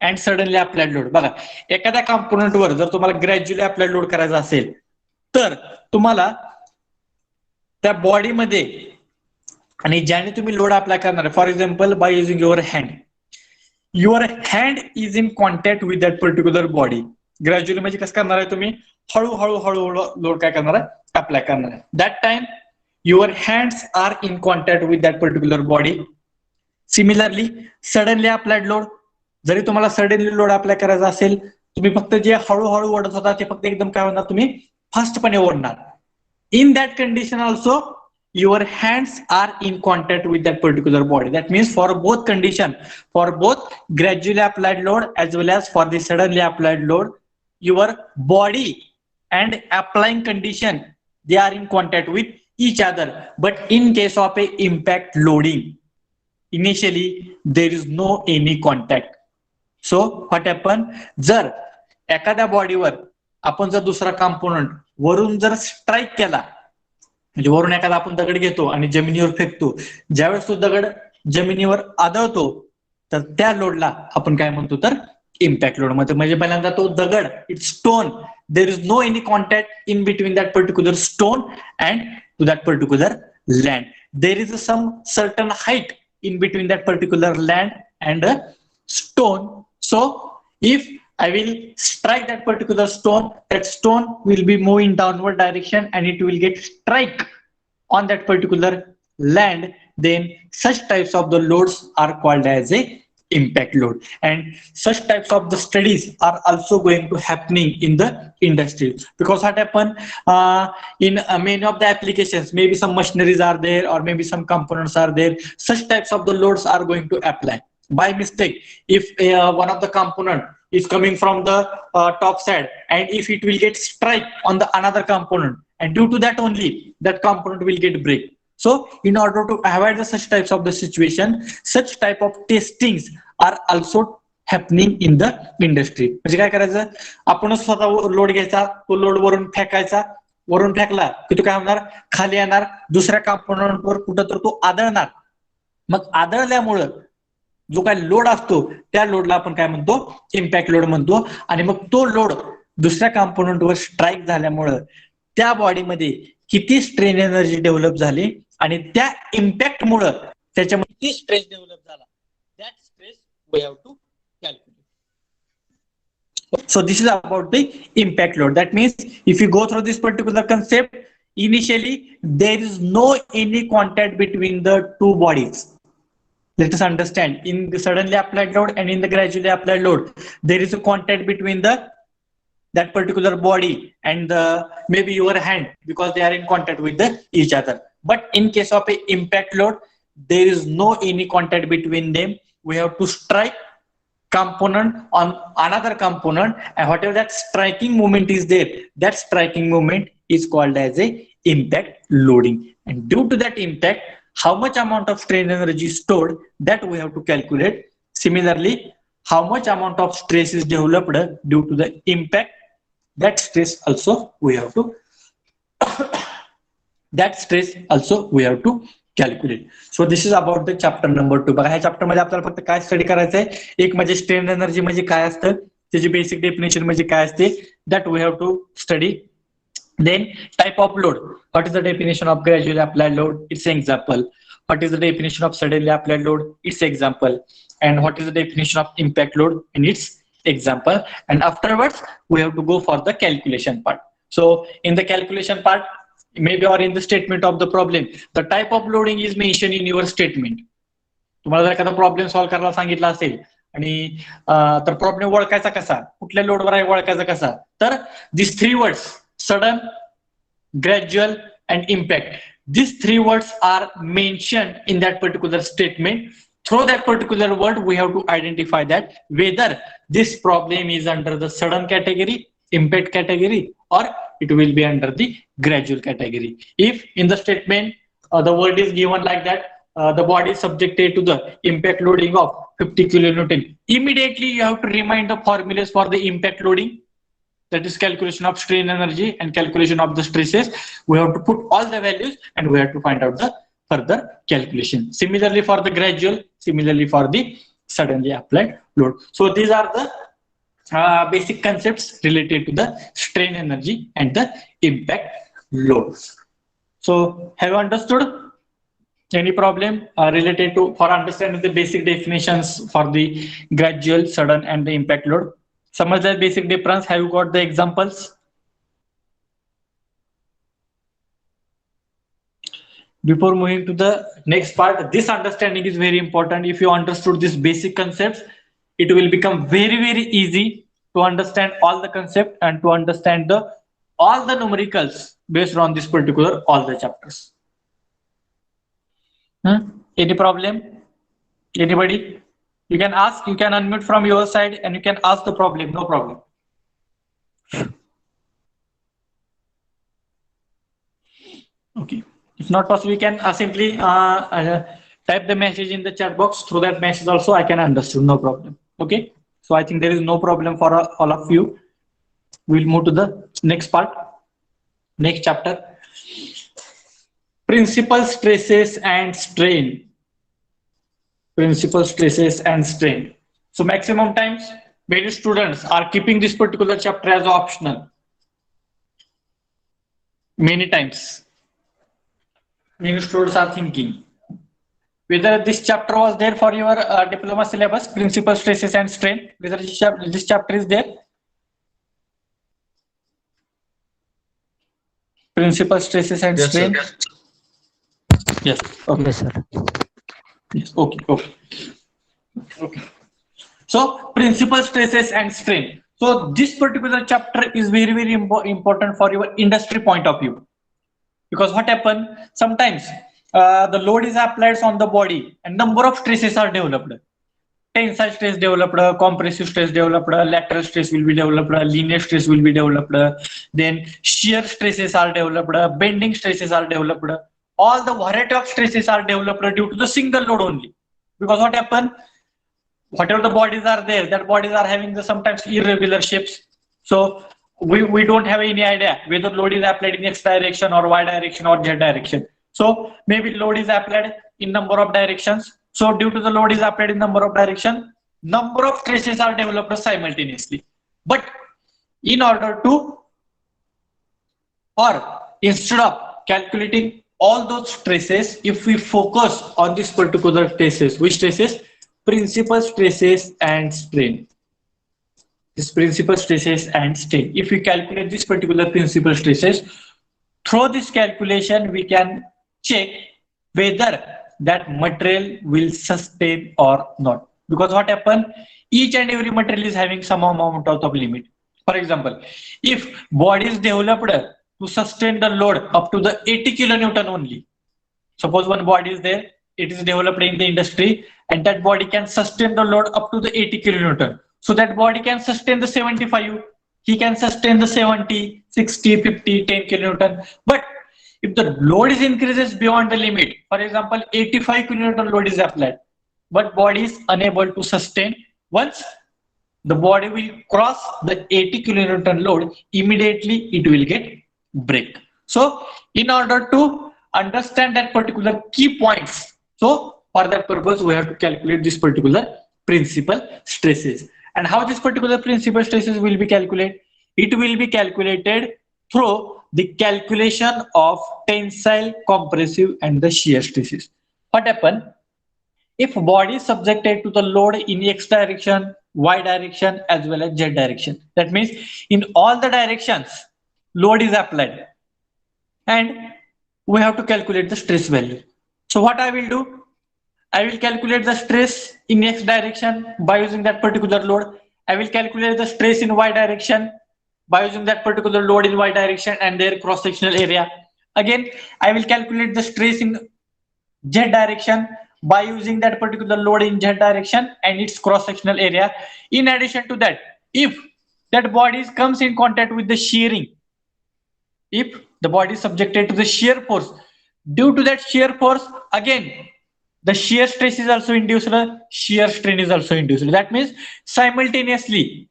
Speaker 1: and suddenly applied load. बघा, एखाद्या component वर जर तुम्हाला gradually applied load करायचा असेल तर तुम्हाला त्या बॉडीमध्ये आणि ज्याने तुम्ही लोड अप्लाय करणार आहे, for example by using your hand is in contact with that particular body. Gradually म्हणजे कसं करणार आहे, तुम्ही हळूहळू हळूहळू लोड काय करणार आहे, अप्लाय करणार आहे. That time your hands are in contact with that particular body. Similarly suddenly applied load, जरी तुम्हाला सडनली लोड अप्लाय करायचा असेल, तुम्ही फक्त जे हळूहळू ओढत होता ते फक्त एकदम काय होणार, तुम्ही फास्टपणे ओढणार. In that condition also, your hands are in contact with that particular body. That means for both condition, for both gradually applied load as well as for the suddenly applied load, your body and applying condition, they are in contact with each other. But in case of a impact loading, initially there is no any contact. So what happen, जर एखाद्या बॉडीवर आपण जर दुसरा component वरून जर strike केला, म्हणजे वरून एखादा आपण दगड घेतो आणि जमिनीवर फेकतो, ज्यावेळेस तो दगड जमिनीवर आदळतो तर त्या लोडला आपण काय म्हणतो तर इम्पॅक्ट लोड मध्ये. म्हणजे पहिल्यांदा तो दगड, it stone, there is no any contact in between that particular stone and to that particular land. There is some certain height in between that particular land and a stone. So if I will strike that particular stone, that stone will be moving downward direction and it will get strike on that particular land. Then such types of the loads are called as a impact load, and such types of the studies are also going to happening in the industry. Because what happen, in many of the applications, maybe some machineries are there or maybe some components are there, such types of the loads are going to apply by mistake. If one of the component is coming from the top side, and if it will get strike on the another component, and due to that only that component will get break. So in order to avoid such types of the situation, such type of testings are also happening in the industry. म्हणजे काय करायचं, आपण स्वतः load घ्यायचा, तो load वरून फेकायचा, वरून फेकला की तो काय होणार, खाली येणार, दुसऱ्या कंपोनंटवर कुठं तर तो आदळणार. मग आदळल्यामुळं जो काय लोड असतो त्या लोडला आपण काय म्हणतो, इम्पॅक्ट लोड म्हणतो. आणि मग तो लोड दुसऱ्या कंपोनंटवर स्ट्राईक झाल्यामुळं त्या बॉडीमध्ये किती स्ट्रेन एनर्जी डेव्हलप झाली आणि त्या इम्पॅक्ट मुळे त्याच्यामध्ये किती स्ट्रेस डेव्हलप झाला, that stress we have to calculate. So this is about the impact load. That means if you go through this particular concept, initially there is no any contact between the two bodies. Let us understand, in the suddenly applied load and in the gradually applied load, there is a contact between the that particular body and maybe your hand, because they are in contact with each other. But in case of a impact load, there is no any contact between them. We have to strike component on another component, and whatever that striking moment is there, that striking moment is called as a impact loading. And due to that impact, how much amount of strain energy is stored, that we have to calculate. Similarly, how much amount of stress is developed due to the impact, that stress also we have to that stress also we have to calculate. So this is about the chapter number 2. बघा ह्या chapter मध्ये आपल्याला फक्त काय study करायचंय, एक म्हणजे strain energy म्हणजे काय असतं, त्याची बेसिक डेफिनेशन म्हणजे काय असते, that we have to study. Then type of load. What is the definition of gradually applied load? It's an example. What is the definition of suddenly applied load? It's example. And what is the definition of impact load? And it's example. And afterwards, we have to go for the calculation part. So in the calculation part, maybe or in the statement of the problem, the type of loading is mentioned in your statement. तुम्हाला जर एखादा problem solve करायला सांगितला असेल आणि तर problem ओळखायचा कसा, कुठल्या लोडवर आहे ओळखायचा कसा, तर this 3 words, sudden, gradual and impact, these 3 words are mentioned in that particular statement. Through that particular word, we have to identify that whether this problem is under the sudden category, impact category, or it will be under the gradual category. If in the statement the word is given like that, the body is subjected to the impact loading of 50 kilonewton, immediately you have to remind the formulas for the impact loading, that is calculation of strain energy and calculation of the stresses. We have to put all the values and we have to find out the further calculation. Similarly for the gradual, similarly for the suddenly applied load. So these are the basic concepts related to the strain energy and the impact load. So have you understood? Any problem related to for understanding the basic definitions for the gradual, sudden and the impact load? समझ basic difference? Have you got the examples? Before moving to the next part, this understanding is very important. If you understood these basic concepts, it will become very easy to understand all the concept and to understand all the numericals based on this particular all the chapters. Any problem? Anybody? You can ask, you can unmute from your side and you can ask the problem, no problem. Okay. If not possible, you can simply type the message in the chat box. Through that message also I can understand, no problem. Okay. So I think there is no problem for all of you. We'll move to the next part, next chapter. Principal stresses and strain. Principal stresses and strain. So maximum times many students are keeping this particular chapter as optional. Many times many students are thinking whether this chapter was there for your diploma syllabus, principal stresses and strain, whether this chapter is there, principal stresses and strain. Yes. Okay.
Speaker 3: Yes, sir.
Speaker 1: Yes. Okay. So principal stresses and strain. So this particular chapter is very important for your industry point of view, because what happen sometimes the load is applied on the body and number of stresses are developed. Tensile stress developed, compressive stress developed, lateral stress will be developed, linear stress will be developed, then shear stresses are developed, bending stresses are developed. All the variety of stresses are developed due to the single load only. Because what happen, whatever the bodies are there, that bodies are having the sometimes irregular shapes. So we don't have any idea whether load is applied in X direction or Y direction or Z direction. So maybe load is applied in number of directions. So due to the load is applied in number of direction, number of stresses are developed simultaneously. But in order to, or instead of calculating all those stresses, if we focus on this particular stresses, which stresses? Principal stresses and strain. This principal stresses and strain. If we calculate this particular principal stresses, through this calculation we can check whether that material will sustain or not. Because what happen, each and every material is having some amount of limit. For example, if body is developed to sustain the load up to the 80 kilonewton only. Suppose one body is there, it is developed in the industry, and that body can sustain the load up to the 80 kilonewton. So that body can sustain the 75, he can sustain the 70, 60, 50, 10 kilonewton. But if the load is increases beyond the limit, for example, 85 kilonewton load is applied, but body is unable to sustain. Once the body will cross the 80 kilonewton load, immediately it will get break. So in order to understand that particular key points, so for that purpose we have to calculate this particular principal stresses. And how this particular principal stresses will be calculated? It will be calculated through the calculation of tensile, compressive and the shear stresses. What happen if body is subjected to the load in x direction, y direction as well as z direction? That means in all the directions load is applied and we have to calculate the stress value. So what I will do, I will calculate the stress in x direction by using that particular load. I will calculate the stress in y direction by using that particular load in y direction and their cross sectional area. Again, I will calculate the stress in z direction by using that particular load in z direction and its cross sectional area. In addition to that, if that body comes in contact with the shearing, if the body is subjected to the shear force, due to that shear force, again the shear stress is also induced, shear strain is also induced. That means simultaneously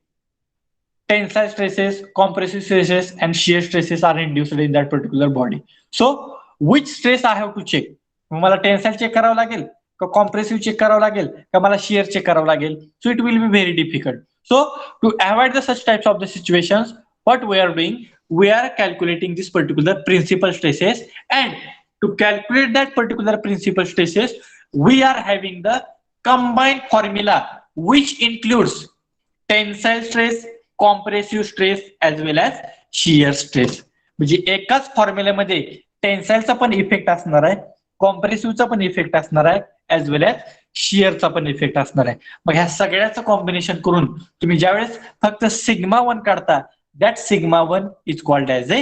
Speaker 1: tensile stresses, compressive stresses and shear stresses are induced in that particular body. So which stress I have to check? मला tensile check करावं लागेल का compressive check करावं लागेल का मला shear check करावं लागेल? So it will be very difficult. So to avoid the such types of the situations, what we are doing, we are calculating this particular principal stresses, and to calculate that particular principal stresses, we are having the combined formula which includes tensile stress, compressive stress as well as shear stress. म्हणजे एकाच फॉर्म्युल्यामध्ये टेन्साइलचा पण effect असणार आहे, कॉम्प्रेसिव्हचा पण effect असणार आहे as well as शिअरचा पण effect असणार आहे. मग ह्या सगळ्याचं कॉम्बिनेशन करून तुम्ही ज्यावेळेस फक्त सिग्मा 1 काढता, that sigma 1 is called as a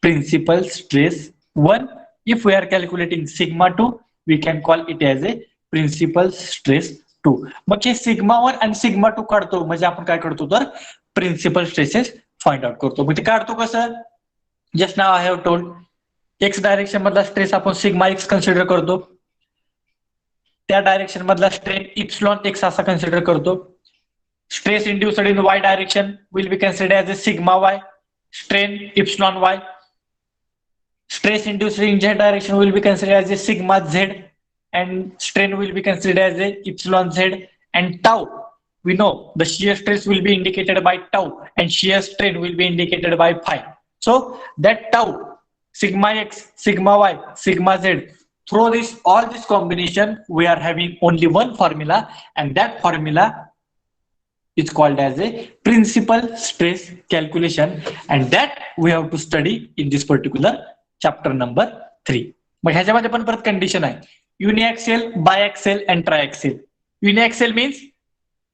Speaker 1: principal stress 1. If we are calculating sigma 2, we can call it as a principal stress 2. मग हे सिग्मा 1 आणि सिग्मा 2 काढतो म्हणजे आपण काय करतो तर प्रिन्सिपल स्ट्रेसेस फाइंड आउट करतो. मग ते काढतो कसं? Just now I have told, x direction मधला स्ट्रेस आपण सिग्मा एक्स कन्सिडर करतो, त्या डायरेक्शन मधला स्ट्रेन इप्सिलॉन एक्स असा कन्सिडर करतो. Stress induced in y direction will be considered as a sigma y, strain epsilon y. Stress induced in z direction will be considered as a sigma z, and strain will be considered as a epsilon z. And tau, we know the shear stress will be indicated by tau and shear strain will be indicated by phi. So that tau, sigma x, sigma y, sigma z, through this all this combination we are having only one formula, and that formula is called as a principal stress calculation, and that we have to study in this particular chapter number 3. मग ह्याच्यामध्ये पण परत condition आहे, uniaxial, biaxial and triaxial. Uniaxial means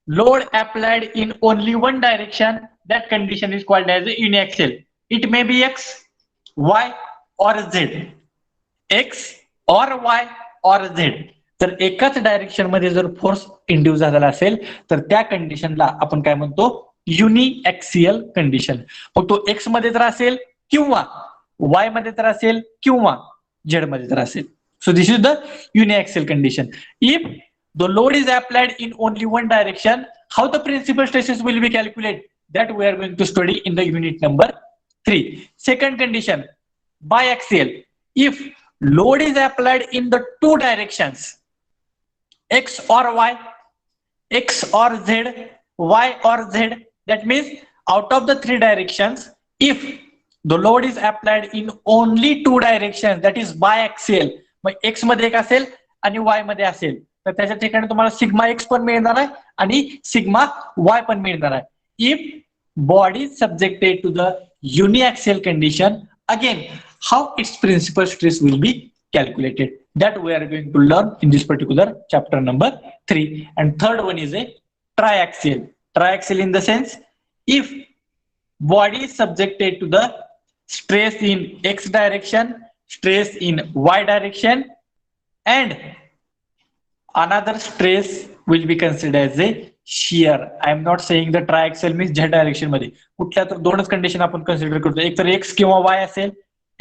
Speaker 1: load applied in only one direction, that condition is called as a uniaxial. It may be x, y or z, x or y or z. तर एकाच direction मध्ये जर force induce झालेला असेल तर त्या कंडिशनला आपण काय म्हणतो? Uniaxial condition. मग तो एक्स मध्ये तर असेल किंवा वाय मध्ये तर असेल किंवा झेड मध्ये तर असेल. So this is the uniaxial condition. If the load is applied in only one direction, how the principal stresses will be calculate, that we are going to study in the unit number 3. Second condition, biaxial. If load is applied in the two directions, x or y, x or z, y or z, that means out of the three directions, if the load is applied in only two directions, that is biaxial. Mug x मध्ये एक असेल आणि y मध्ये असेल तर त्याच्या ठिकाणी तुम्हाला सिग्मा x पण मिळणार आहे आणि सिग्मा y पण मिळणार आहे. If body is subjected to the uniaxial condition, again how its principal stress will be calculated, that we are going to learn in this particular chapter number 3. And third one is a triaxial. Triaxial in the sense, if body is subjected to the stress in x direction, stress in y direction, and another stress will be considered as a shear. I am not saying the triaxial means z direction मध्ये कुठल्या तर दोनच condition आपण consider करतो, एक तर x किंवा y असेल,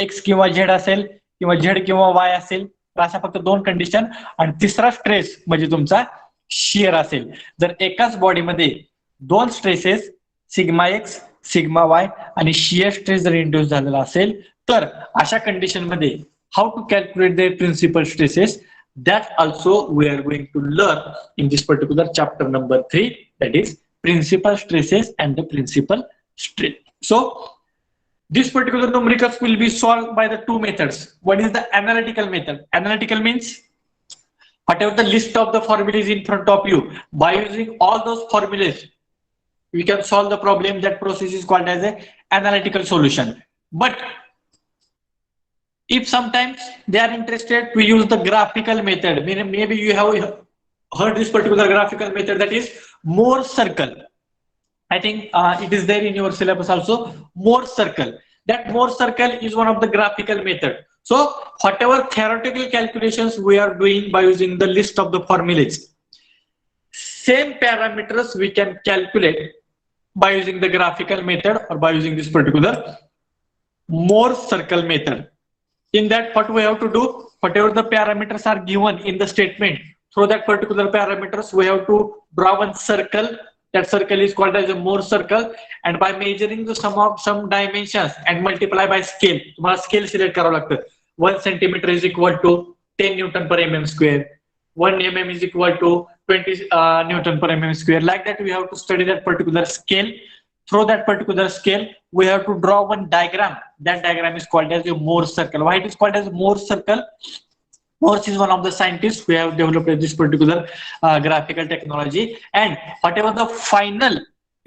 Speaker 1: x किंवा z असेल, किंवा z किंवा y असेल, तर अशा फक्त दोन कंडिशन. आणि तिसरा स्ट्रेस म्हणजे तुमचा शिअर असेल. जर एकाच बॉडीमध्ये दोन स्ट्रेसेस सिग्मा एक्स सिग्मा वाय आणि शिअर स्ट्रेस जर इंड्यूस झालेला असेल, तर अशा कंडिशन मध्ये how to calculate the principal stresses, that also we are going to learn in this particular chapter number 3, that is principal stresses and the principal strain. So this particular numericals will be solved by the two methods. One is the analytical method. Analytical means whatever the list of the formulas in front of you, by using all those formulas we can solve the problem. That process is called as a analytical solution. But if sometimes they are interested to use the graphical method, maybe you have heard this particular graphical method, that is Mohr circle. I think it is there in your syllabus also, Mohr circle. That Mohr circle is one of the graphical method. So whatever theoretical calculations we are doing by using the list of the formulas, same parameters we can calculate by using the graphical method or by using this particular Mohr circle method. In that, what we have to do, whatever the parameters are given in the statement, through that particular parameters we have to draw one circle. That circle is called as a Mohr circle, and by measuring the sum of some dimensions and multiply by scale, तुम्हाला scale select करावं लागतं. 1 centimeter is equal to 10 Newton per mm square, 1 mm is equal to 20 Newton per mm square. Like that, we have to study that particular scale. Through that particular scale, we have to draw one diagram. That diagram is called as a Mohr circle. Why it is called as Mohr circle? Mohr is one of the scientists who have developed this particular graphical technology, and whatever the final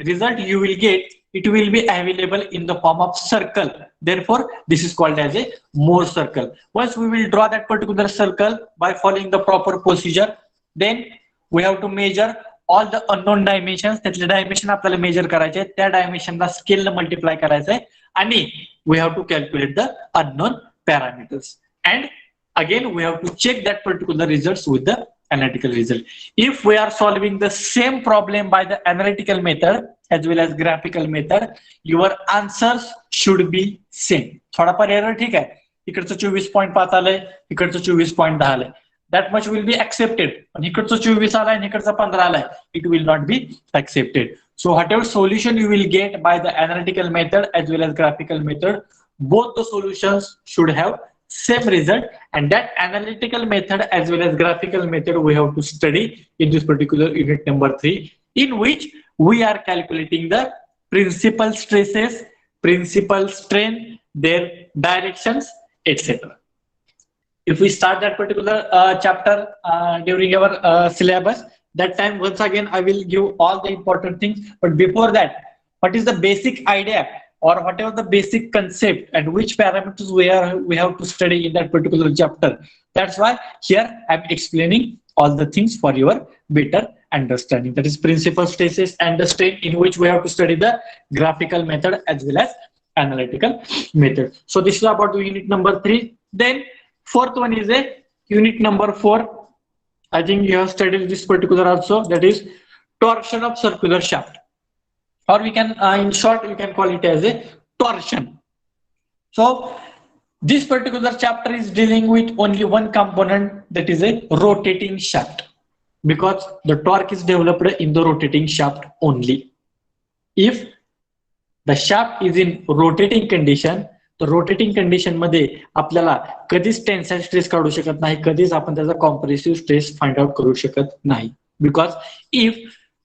Speaker 1: result you will get, it will be available in the form of circle. Therefore, this is called as a Mohr circle. Once we will draw that particular circle by following the proper procedure, then we have to measure all the unknown dimensions. त्यातले dimension आपल्याला major करायचे, त्या डायमेन्शनला स्केलने multiply करायचंय, आणि we have to calculate the unknown parameters. And again, we have to check that particular results with the analytical result. If we are solving the same problem by the analytical method as well as graphical method, your answers should be same. थोडाफार error ठीक आहे, इकडचं 24.5 आलंय, इकडचं 24.10 आलंय, that much will be accepted. पण इकडचं 24 आलाय आणि इकडचं 15 आलाय, it will not be accepted. So whatever solution you will get by the analytical method as well as graphical method, both the solutions should have same result, and that analytical method as well as graphical method we have to study in this particular unit number 3, in which we are calculating the principal stresses, principal strain, their directions, etc. If we start that particular chapter during our syllabus, that time once again I will give all the important things. But before that, what is the basic idea or whatever the basic concept and which parameters we have to study in that particular chapter? That's why here I'm explaining all the things for your better understanding. That is principal stresses and the strain, in which we have to study the graphical method as well as analytical method. So this is about the unit number 3. Then fourth one is a unit number 4. I think you have studied this particular also, that is torsion of circular shaft, or we can in short you can call it as a torsion. So this particular chapter is dealing with only one component, that is a rotating shaft, because the torque is developed in the rotating shaft only. If the shaft is in rotating condition, तर rotating condition मध्ये आपल्याला कधीच tensile stress काढू शकत नाही, कधीच आपण त्याचा कॉम्प्रेसिव्ह स्ट्रेस फाइंड आउट करू शकत नाही. Because if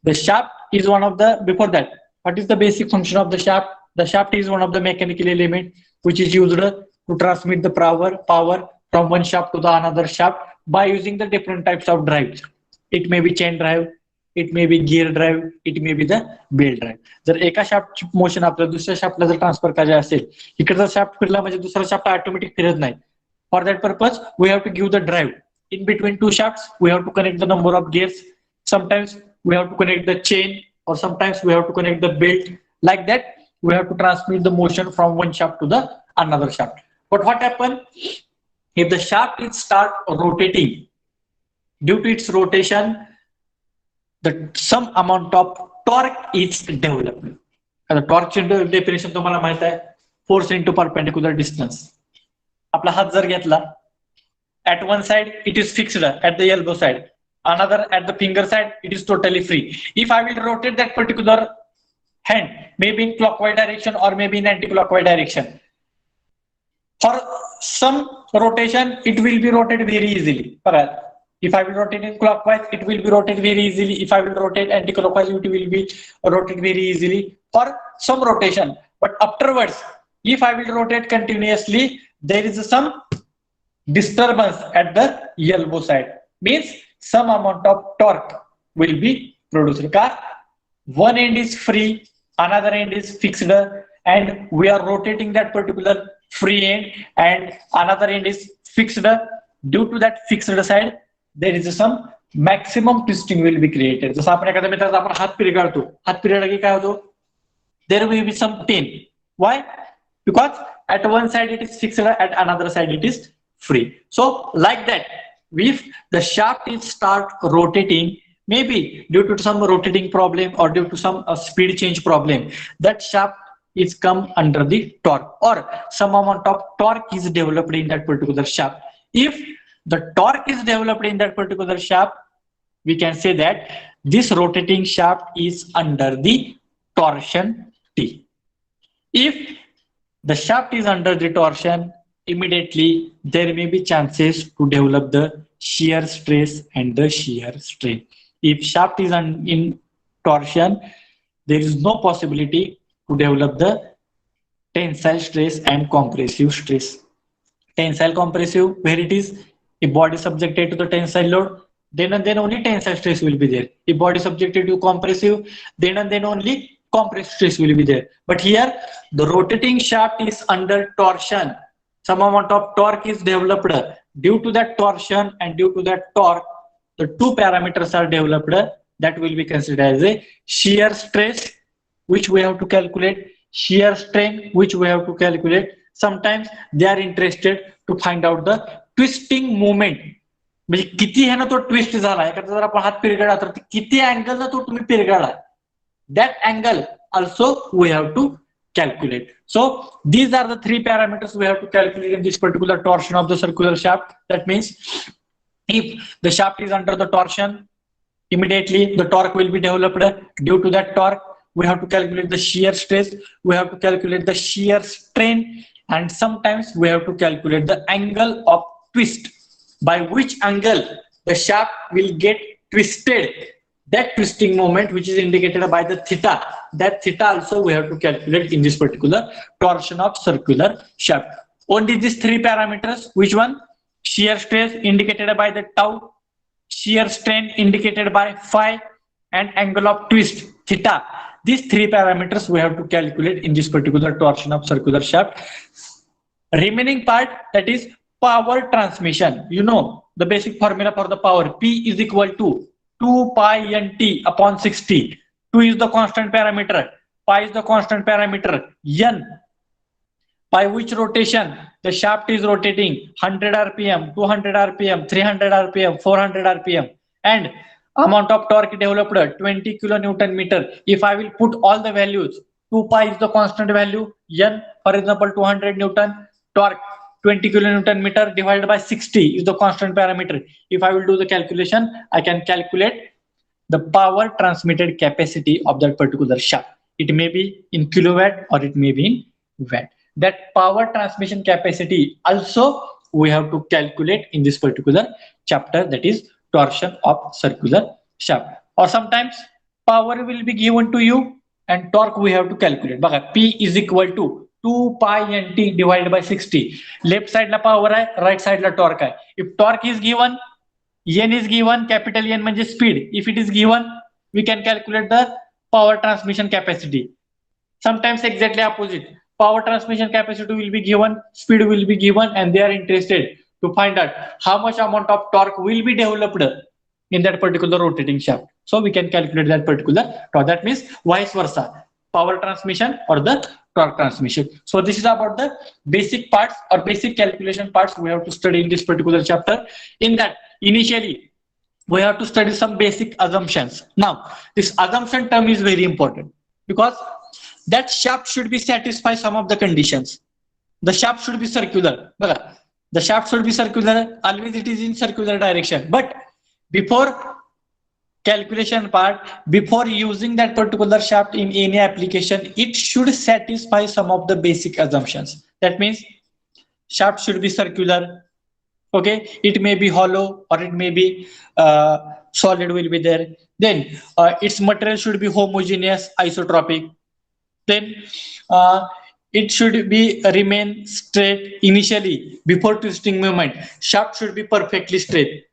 Speaker 1: the shaft is one of the, before that what is the basic function of the shaft? The shaft is one of the mechanical element which is used to transmit the power from one shaft to the another shaft by using the different types of drives. It may be chain drive, it may be gear drive, it may be the belt drive. जर एका शाफ्टची motion आपल्याला दुसऱ्या शाफ्टला जर transfer करायचे असेल, इकडचा shaft फिरला म्हणजे दुसरा शाफ्ट ऑटोमॅटिक फिरत नाही. For that purpose we have to give the drive. In between two shafts, we have to connect the number of gears. Sometimes we have to connect the chain, or sometimes we have to connect the belt. Like that, we have to transmit the motion from one shaft to the another shaft. But what happens if the shaft is start rotating? Due to its rotation, some amount of torque is developed. आता टॉर्कचे definition तुम्हाला माहित आहे, force into perpendicular distance. आपला हात जर घेतला, at one side it is fixed at the elbow side, another at the finger side it is totally free. If I will rotate that particular hand, maybe in clockwise direction or maybe in anti-clockwise direction, for some rotation it will be rotated very easily. If I will rotate in clockwise, it will be rotated very easily. If I will rotate anti-clockwise, it will be rotated very easily for some rotation. But afterwards, if I will rotate continuously, there is some disturbance at the elbow side. Means some amount of torque will be produced. One end is free, another end is fixed, and we are rotating that particular free end, and another end is fixed. Due to that fixed side, there is some maximum twisting will be created. जसं आपण एखाद्या मित्राचा आपण हात पिरगाळतो, हात पिरगाळला की काय होतो, there will be some pain. Why? Because at one side it is fixed, at another side it is free. So like that, if the shaft is start rotating, maybe due to some rotating problem or due to some speed change problem, that shaft is come under the torque, or some amount of torque is developed in that particular shaft. If the torque is developed in that particular shaft, we can say that this rotating shaft is under the torsion T. If the shaft is under the torsion, immediately there may be chances to develop the shear stress and the shear strain. If shaft is in torsion, there is no possibility to develop the tensile stress and compressive stress. Tensile compressive, where it is, if body subjected to the tensile load, then and then only tensile stress will be there. If body subjected to compressive, then and then only compressive stress will be there. But here, the rotating shaft is under torsion. Some amount of torque is developed. Due to that torsion and due to that torque, the two parameters are developed that will be considered as a shear stress, which we have to calculate, shear strain, which we have to calculate. Sometimes they are interested to find out the twisting movement, म्हणजे किती ह्यानं तो twist झाला. एखादा जर आपण हात पिरगाळला तर किती अँगल ना तो तुम्ही पिरगाळला, that angle also we have to calculate. So these are the three parameters we have to calculate in this particular torsion of the circular shaft. That means if the shaft is under the torsion, immediately the torque will be developed. Due to that torque, we have to calculate the shear stress, we have to calculate the shear strain, and sometimes we have to calculate the angle of twist, by which angle the shaft will get twisted. That twisting moment, which is indicated by the theta, that theta also we have to calculate in this particular torsion of circular shaft. Only these three parameters. Which one? Shear stress indicated by the tau, shear strain indicated by phi, and angle of twist theta. These three parameters we have to calculate in this particular torsion of circular shaft. Remaining part, that is power transmission. You know the basic formula for the power. P is equal to 2 pi nt upon 60. 2 is the constant parameter, pi is the constant parameter, n by which rotation the shaft is rotating, 100 rpm, 200 rpm, 300 rpm, 400 rpm, and amount of torque developed 20 kilonewton meter. If I will put all the values, 2 pi is the constant value, n for example 200 newton, torque 20 kilonewton meter divided by 60 is the constant parameter. If I will do the calculation, I can calculate the power transmitted capacity of that particular shaft. It may be in kilowatt or it may be in watt. That power transmission capacity also we have to calculate in this particular chapter, that is torsion of circular shaft. Or sometimes power will be given to you and torque we have to calculate. Baka, P is equal to 2 pi nt divided by 60. Left side la power hai, right side la torque hai. If torque is given, n is given, capital N means speed. If it is given, we can calculate the power transmission capacity. Sometimes exactly opposite. Power transmission capacity will be given, speed will be given, and they are interested to find out how much amount of torque will be developed in that particular rotating shaft. So we can calculate that particular torque. That means vice versa. power transmission or the torque transmission. So this is about the basic parts or basic calculation parts we have to study in this particular chapter. In that, initially, we have to study some basic assumptions. Now, this assumption term is very important because that shaft should be satisfy some of the conditions. The shaft should be circular. The shaft should be circular. Always it is in circular direction. But before calculation part, before using that particular shaft in any application, it should satisfy some of the basic assumptions. That means shaft should be circular. Okay, it may be hollow or it may be solid will be there. Then its material should be homogeneous, isotropic. Then it should be remain straight initially before twisting movement. Shaft should be perfectly straight.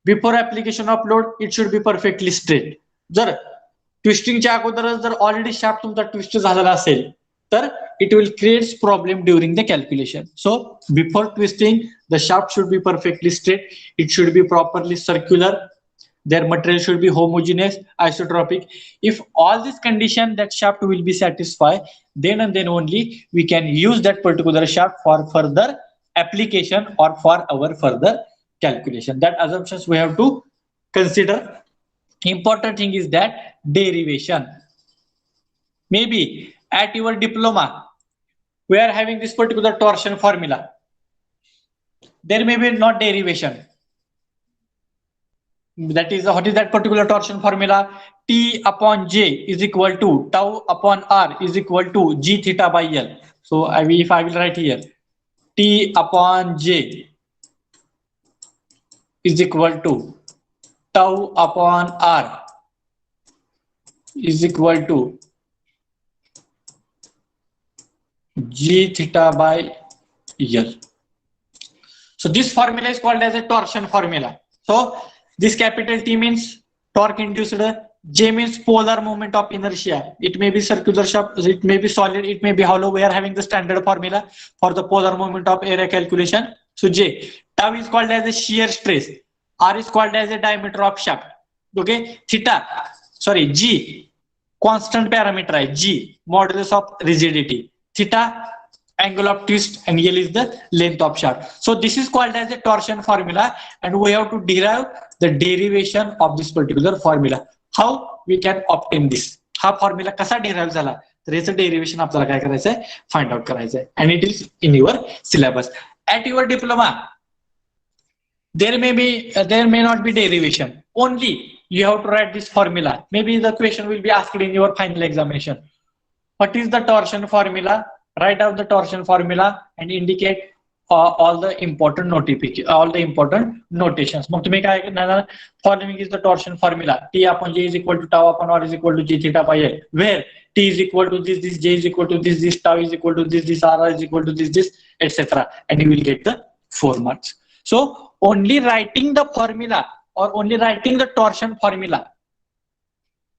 Speaker 1: Before application of load, it should be perfectly straight. जर ट्विस्टिंगच्या अगोदरच जर already shaft तुमचा twist झालेला असेल तर it will create problem during the calculation. So before twisting, the shaft should be perfectly straight. It should be properly circular. Their material should be homogeneous, isotropic. If all these conditions that shaft will be satisfied, then and then only we can use that particular shaft for further application or for our further calculation. That assumptions we have to consider. Important thing is that derivation. Maybe at your diploma, we are having this particular torsion formula. There may be not derivation. That is, what is that particular torsion formula? T upon J is equal to tau upon R is equal to G theta by L. So if I will write here, T upon J is equal to tau upon R is equal to G theta by L. So this formula is called as a torsion formula. So this capital T means torque induced, J means polar moment of inertia. It may be circular shaft, it may be solid, it may be hollow. We are having the standard formula for the polar moment of area calculation. So J, tau is called as a shear stress, R is called as a diameter of shaft. Okay, G, constant parameter, G, modulus of rigidity. Theta, angle of twist, and L is the length of shaft. So this is called as a torsion formula, and we have to derive the derivation of this particular formula. How we can obtain this? हा formula कसा derive झाला तर याचं derivation आपल्याला काय करायचंय, find out करायचंय. And it is in your syllabus. At your diploma, there may not be derivation. Only you have to write this formula. Maybe the question will be asked in your final examination. What is the torsion formula? Write out the torsion formula and indicate all the important notations. मग तुम्ही काय करणार? Following is the torsion formula. T upon J is equal to tau upon R is equal to G theta by L. Where T is equal to this, J is equal to this, tau is equal to this, R is equal to this, etc. And you will get the 4 marks. So only writing the formula or only writing the torsion formula,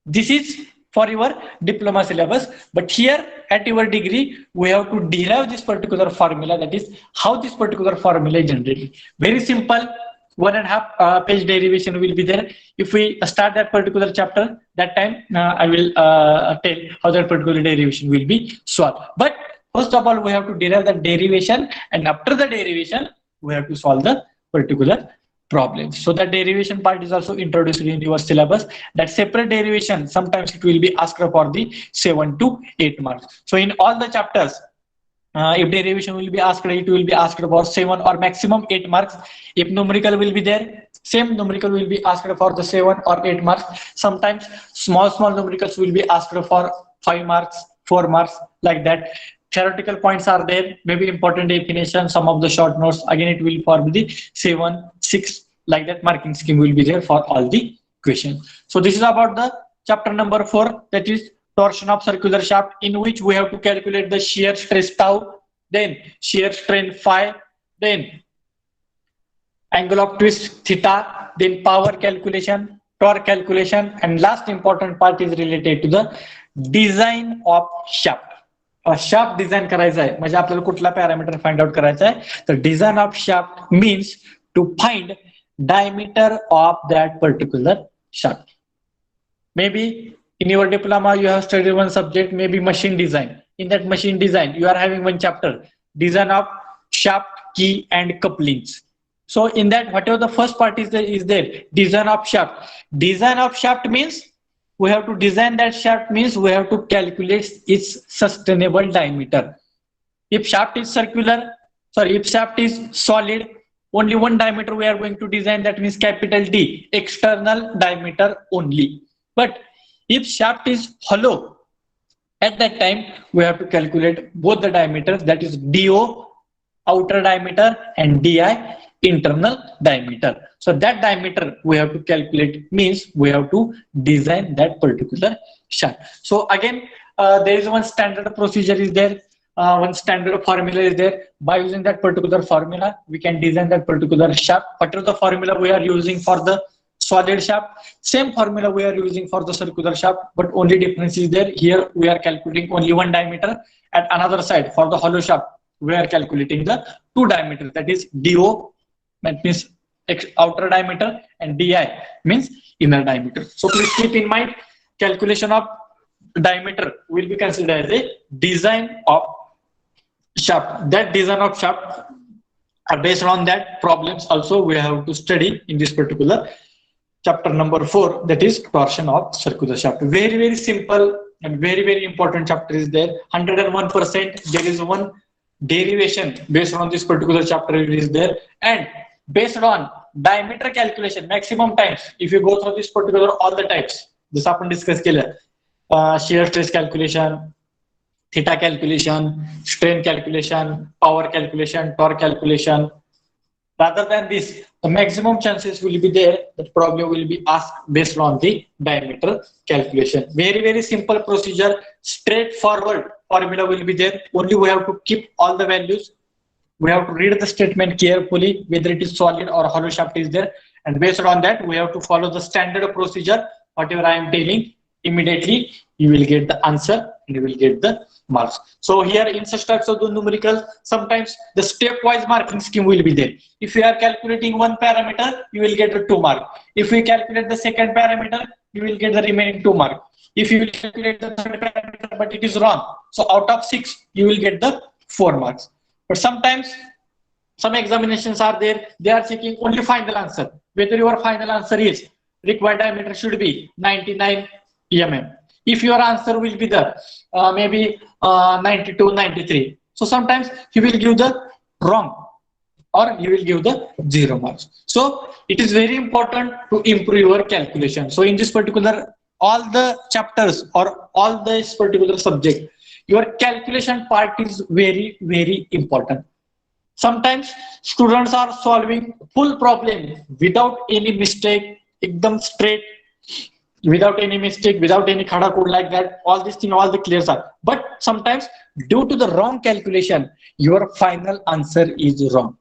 Speaker 1: this is for your diploma syllabus. But here at your degree, we have to derive this particular formula. That is how this particular formula is generated. Very simple, 1.5 page derivation will be there. If we start that particular chapter, that time I will tell how that particular derivation will be solved. But first of all, we have to derive the derivation, and after the derivation, we have to solve the particular problems. So that derivation part is also introduced in your syllabus. That separate derivation, sometimes it will be asked for the 7 to 8 marks. So in all the chapters, if derivation will be asked, it will be asked for 7 or maximum 8 marks. If numerical will be there, same numerical will be asked for the 7 or 8 marks. Sometimes small numericals will be asked for 5 marks, 4 marks, like that. Theoretical points are there, maybe important definition, some of the short notes. Again, it will form the 7, 6, like that. Marking scheme will be there for all the questions. So this is about the chapter number 4, that is torsion of circular shaft, in which we have to calculate the shear stress tau, then shear strain phi, then angle of twist theta, then power calculation, torque calculation, and last important part is related to the design of shaft. Shaft design करायचा आहे म्हणजे आपल्याला कुठला parameter find out करायचा आहे तर design of shaft means to find diameter of that particular shaft. May be In your diploma, you have studied one subject, maybe machine design. In that machine design, you are having one chapter, design of shaft, key, and couplings. So in that, whatever the first part is there, design of shaft. Design of shaft means we have to design that shaft means we have to calculate its sustainable diameter. If shaft is circular, sorry, if shaft is solid, only one diameter we are going to design, that means capital D, external diameter only. But if shaft is hollow, at that time we have to calculate both the diameters, that is DO, outer diameter, and DI, internal diameter. So that diameter we have to calculate means we have to design that particular shaft. So again, there is one standard procedure is there, one standard formula is there. By using that particular formula, we can design that particular shaft. Whatever the formula we are using for the solid shaft, same formula we are using for the circular shaft, but only difference is there. Here we are calculating only one diameter. At another side, for the hollow shaft, we are calculating the two diameters, that is DO, that means outer diameter, and DI means inner diameter. So please keep in mind, calculation of diameter will be considered as a design of shaft. That design of shaft, based on that problems also we have to study in this particular chapter number 4, that is torsion of circular shaft. Very simple and very important chapter is there. 101% there is one derivation based on this particular chapter is there, and based on diameter calculation maximum times, if you go through this particular all the types, this आपण discuss केलं, shear stress calculation, theta calculation, strain calculation, power calculation, torque calculation. Rather than this, the maximum chances will be there that problem will be asked based on the diameter calculation. Very simple procedure, straightforward formula will be there. Only we have to keep all the values. We have to read the statement carefully, whether it is solid or hollow shaft is there. And based on that, we have to follow the standard procedure. Whatever I am telling, immediately you will get the answer and you will get the marks. So here in such types of the numericals, sometimes the stepwise marking scheme will be there. If you are calculating one parameter, you will get the 2 marks. If we calculate the second parameter, you will get the remaining 2 marks. If you will calculate the third parameter but it is wrong, so out of 6 you will get the 4 marks. But sometimes some examinations are there, they are checking only final answer, whether your final answer is required diameter should be 99 mm. If your answer will be the maybe 92, 93. So sometimes he will give the wrong or you will give the 0 marks. So it is very important to improve your calculation. So in this particular, all the chapters or all this particular subject, your calculation part is very important. Sometimes students are solving full problem without any mistake, ekdam straight, without any mistake, without any khada code like that, all these things, all the clears are. But sometimes due to the wrong calculation, your final answer is wrong.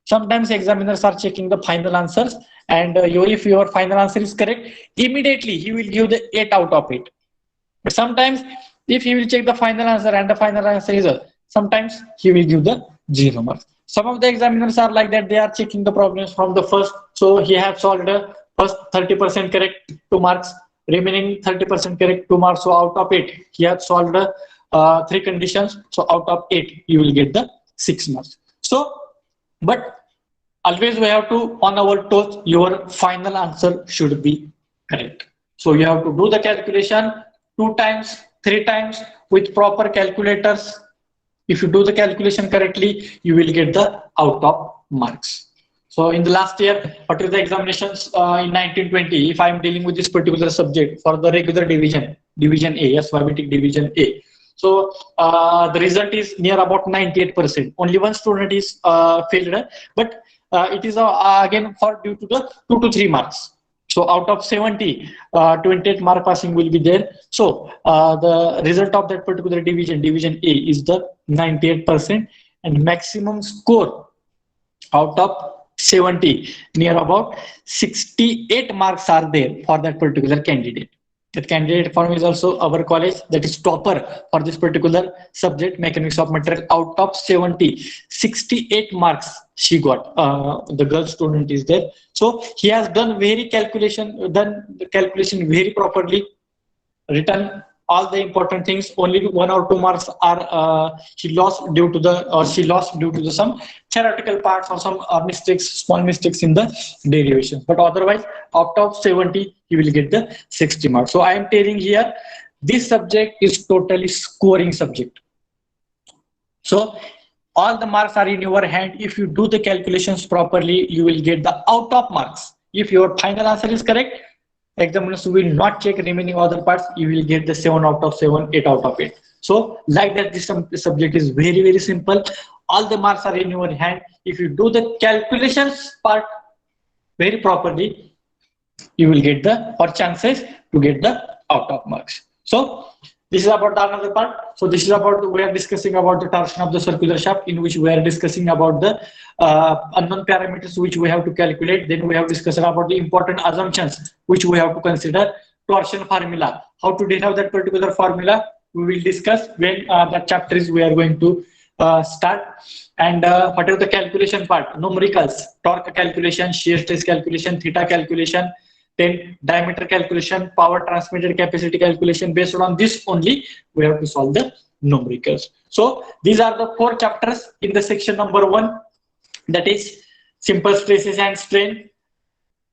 Speaker 1: Sometimes examiners are checking the final answers, and if your final answer is correct, immediately he will give the 8 out of 8. But sometimes if he will check the final answer and the final answer is sometimes he will give the 0 marks. Some of the examiners are like that, they are checking the problems from the first. So he has solved first 30% correct, 2 marks, remaining 30% correct, 2 marks. So out of 8, he has solved 3 conditions. So out of 8, you will get the 6 marks. So, but always we have to, on our toes, your final answer should be correct. So you have to do the calculation 2 times, 3 times with proper calculators. If you do the calculation correctly, you will get the out of marks. So in the last year, what is the examinations in 1920? If I am dealing with this particular subject for the regular division, division A, yes, YBT division A. So the result is near about 98%. Only one student is failed, but it is again for due to the 2 to 3 marks. So out of 70, 28 mark passing will be there. So the result of that particular division, division A, is the 98%, and maximum score out of 70, near about 68 marks are there for that particular candidate. That candidate form is also our college, that is topper for this particular subject, mechanics of material. Out of 70, 68 marks she got. The girl student is there. So he has done the calculation very properly. written all the important things. Only 1 or 2 marks are she lost due to the some theoretical parts or some mistakes, small mistakes in the derivation. But otherwise, out of 70, you will get the 60 marks. So I am telling here, this subject is totally scoring subject. So all the marks are in your hand. If you do the calculations properly, you will get the out of marks. If your final answer is correct, examiners will not check remaining other parts. You will get the 7 out of 7, 8 out of 8. So like that, this subject is very simple. All the marks are in your hand. If you do the calculations part very properly, you will get the or chances to get the out of marks. So this is about the another part. So this is about, we are discussing about the torsion of the circular shaft, in which we are discussing about the unknown parameters which we have to calculate. Then we have discussed about the important assumptions which we have to consider. Torsion formula, how to derive that particular formula, we will discuss when that chapter is we are going to start. And what are the calculation part, numericals, torque calculation, shear stress calculation, theta calculation, then diameter calculation, power transmitted capacity calculation. Based on this only, we have to solve the numericals. So these are the 4 chapters in the section number 1, that is simple stresses and strain,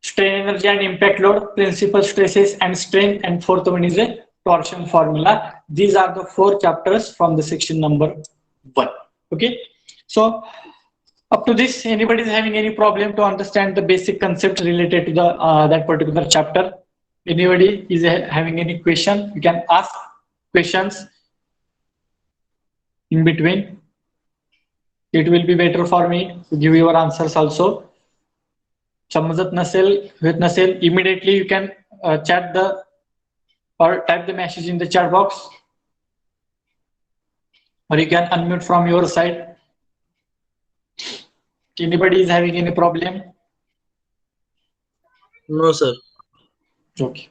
Speaker 1: strain energy and impact load, principal stresses and strain, and 4th one is a torsion formula. These are the 4 chapters from the section number 1. Okay, so up to this, anybody is having any problem to understand the basic concept related to the that particular chapter? Anybody is having any question? You can ask questions in between. It will be better for me to give your answers also. समजत नसेल, होत नसेल, immediately you can chat the or type the message in the chat box, or you can unmute from your side. Anybody is having any problem?
Speaker 3: No, sir.
Speaker 1: Okay.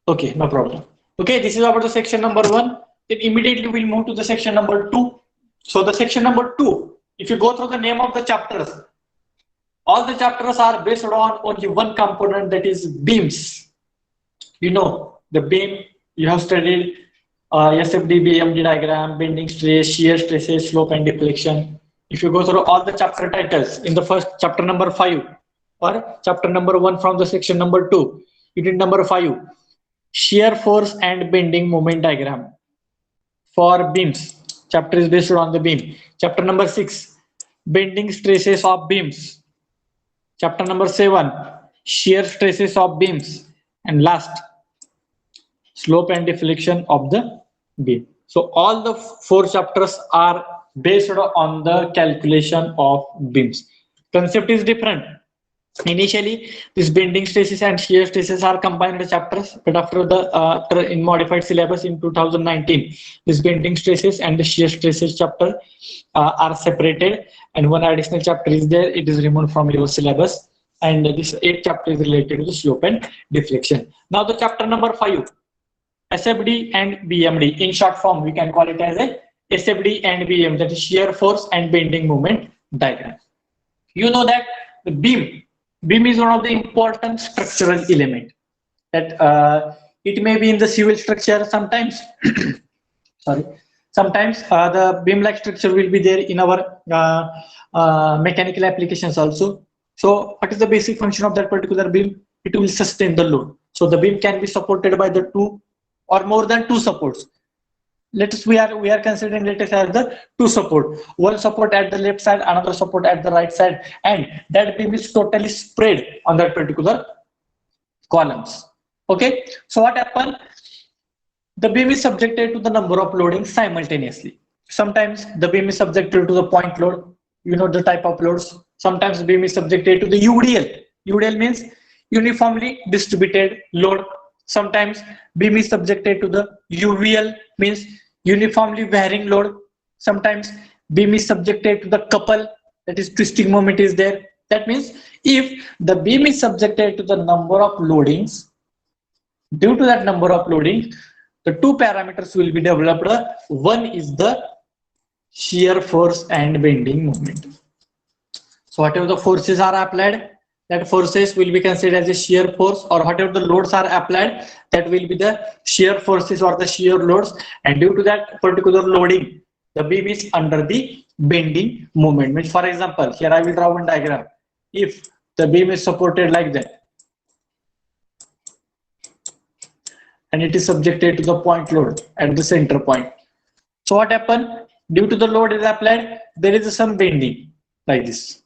Speaker 1: Okay, no problem. Okay, this is about the section number 1. Then immediately we'll move to the section number 2. So the section number 2, if you go through the name of the chapters, all the chapters are based on only one component, that is beams. You know, the beam, you have studied SFD, BMD diagram, bending stress, shear stresses, slope and deflection. If you go through all the chapter titles in the first chapter number 5 or chapter number 1 from the section number 2, unit number 5, shear force and bending moment diagram for beams. Chapter is based on the beam. Chapter number 6, bending stresses of beams. Chapter number 7, shear stresses of beams. And last, slope and deflection of the beam. So all the 4 chapters are based on the calculation of beams. Concept is different. Initially, these bending stresses and shear stresses are combined in the chapters, but after the in modified syllabus in 2019, these bending stresses and the shear stresses chapter are separated, and one additional chapter is there. It is removed from your syllabus, and this 8th chapter is related to the slope and deflection. Now the chapter number 5, SFD and BMD. In short form, we can call it as a SFD and BM, that is shear force and bending moment diagram. You know that the beam is one of the important structural element that it may be in the civil structure sometimes. Sorry, sometimes the beam like structure will be there in our mechanical applications also. So what is the basic function of that particular beam? It will sustain the load. So the beam can be supported by the 2 or more than 2 supports. Let us, we are considering, let us have the 2 support, one support at the left side, another support at the right side, and that beam is totally spread on that particular columns. Okay, so what happened? The beam is subjected to the number of loadings simultaneously. Sometimes the beam is subjected to the point load, you know the type of loads. Sometimes the beam is subjected to the UDL. UDL means uniformly distributed load. Sometimes beam is subjected to the UVL, means uniformly varying load. Sometimes beam is subjected to the couple, that is twisting moment is there. That means if the beam is subjected to the number of loadings, due to that number of loadings, the 2 parameters will be developed. One is the shear force and bending moment. So whatever the forces are applied, that forces will be considered as a shear force, or whatever the loads are applied, that will be the shear forces or the shear loads. And due to that particular loading, the beam is under the bending moment. Means, for example, here I will draw one diagram. If the beam is supported like that and it is subjected to the point load at the center point, so what happens? Due to the load is applied, there is some bending like this.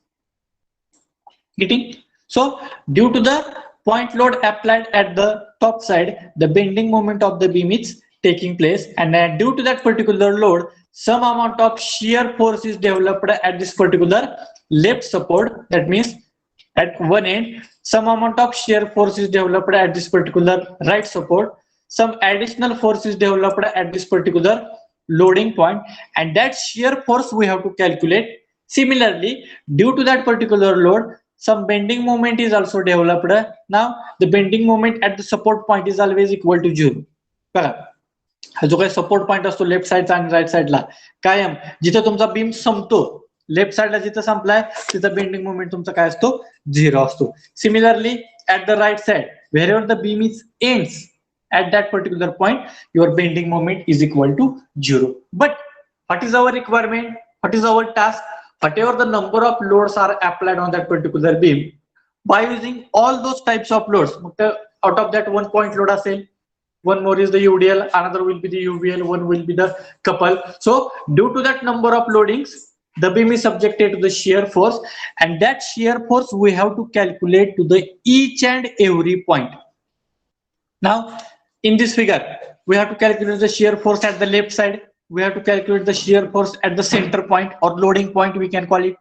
Speaker 1: Getting? So due to the point load applied at the top side, the bending moment of the beam is taking place, and due to that particular load, some amount of shear force is developed at this particular left support. That means at one end, some amount of shear force is developed at this particular right support. Some additional force is developed at this particular loading point, and that shear force we have to calculate. Similarly, due to that particular load, some bending moment is also developed. Now the bending moment at the support point is always equal to 0. बघा, हा जो काही support point असतो left साइडचा आणि right साइडला, कायम जिथे तुमचा बीम संपतो, लेफ्ट साइडला जिथे संपलाय तिथे बेंडिंग मोमेंट तुमचा काय असतो? 0 असतो. Similarly at the right side, wherever the beam is ends, at that particular point your bending moment is equal to 0. But what is our requirement? What is our task? Whatever the number of loads are applied on that particular beam, by using all those types of loads, out of that 1 point load असेल, one more is the UDL, another will be the UVL, one will be the couple. So due to that number of loadings, the beam is subjected to the shear force, and that shear force we have to calculate to the each and every point. Now in this figure, we have to calculate the shear force at the left side. We have to calculate the shear force at the center point or loading point, we can call it.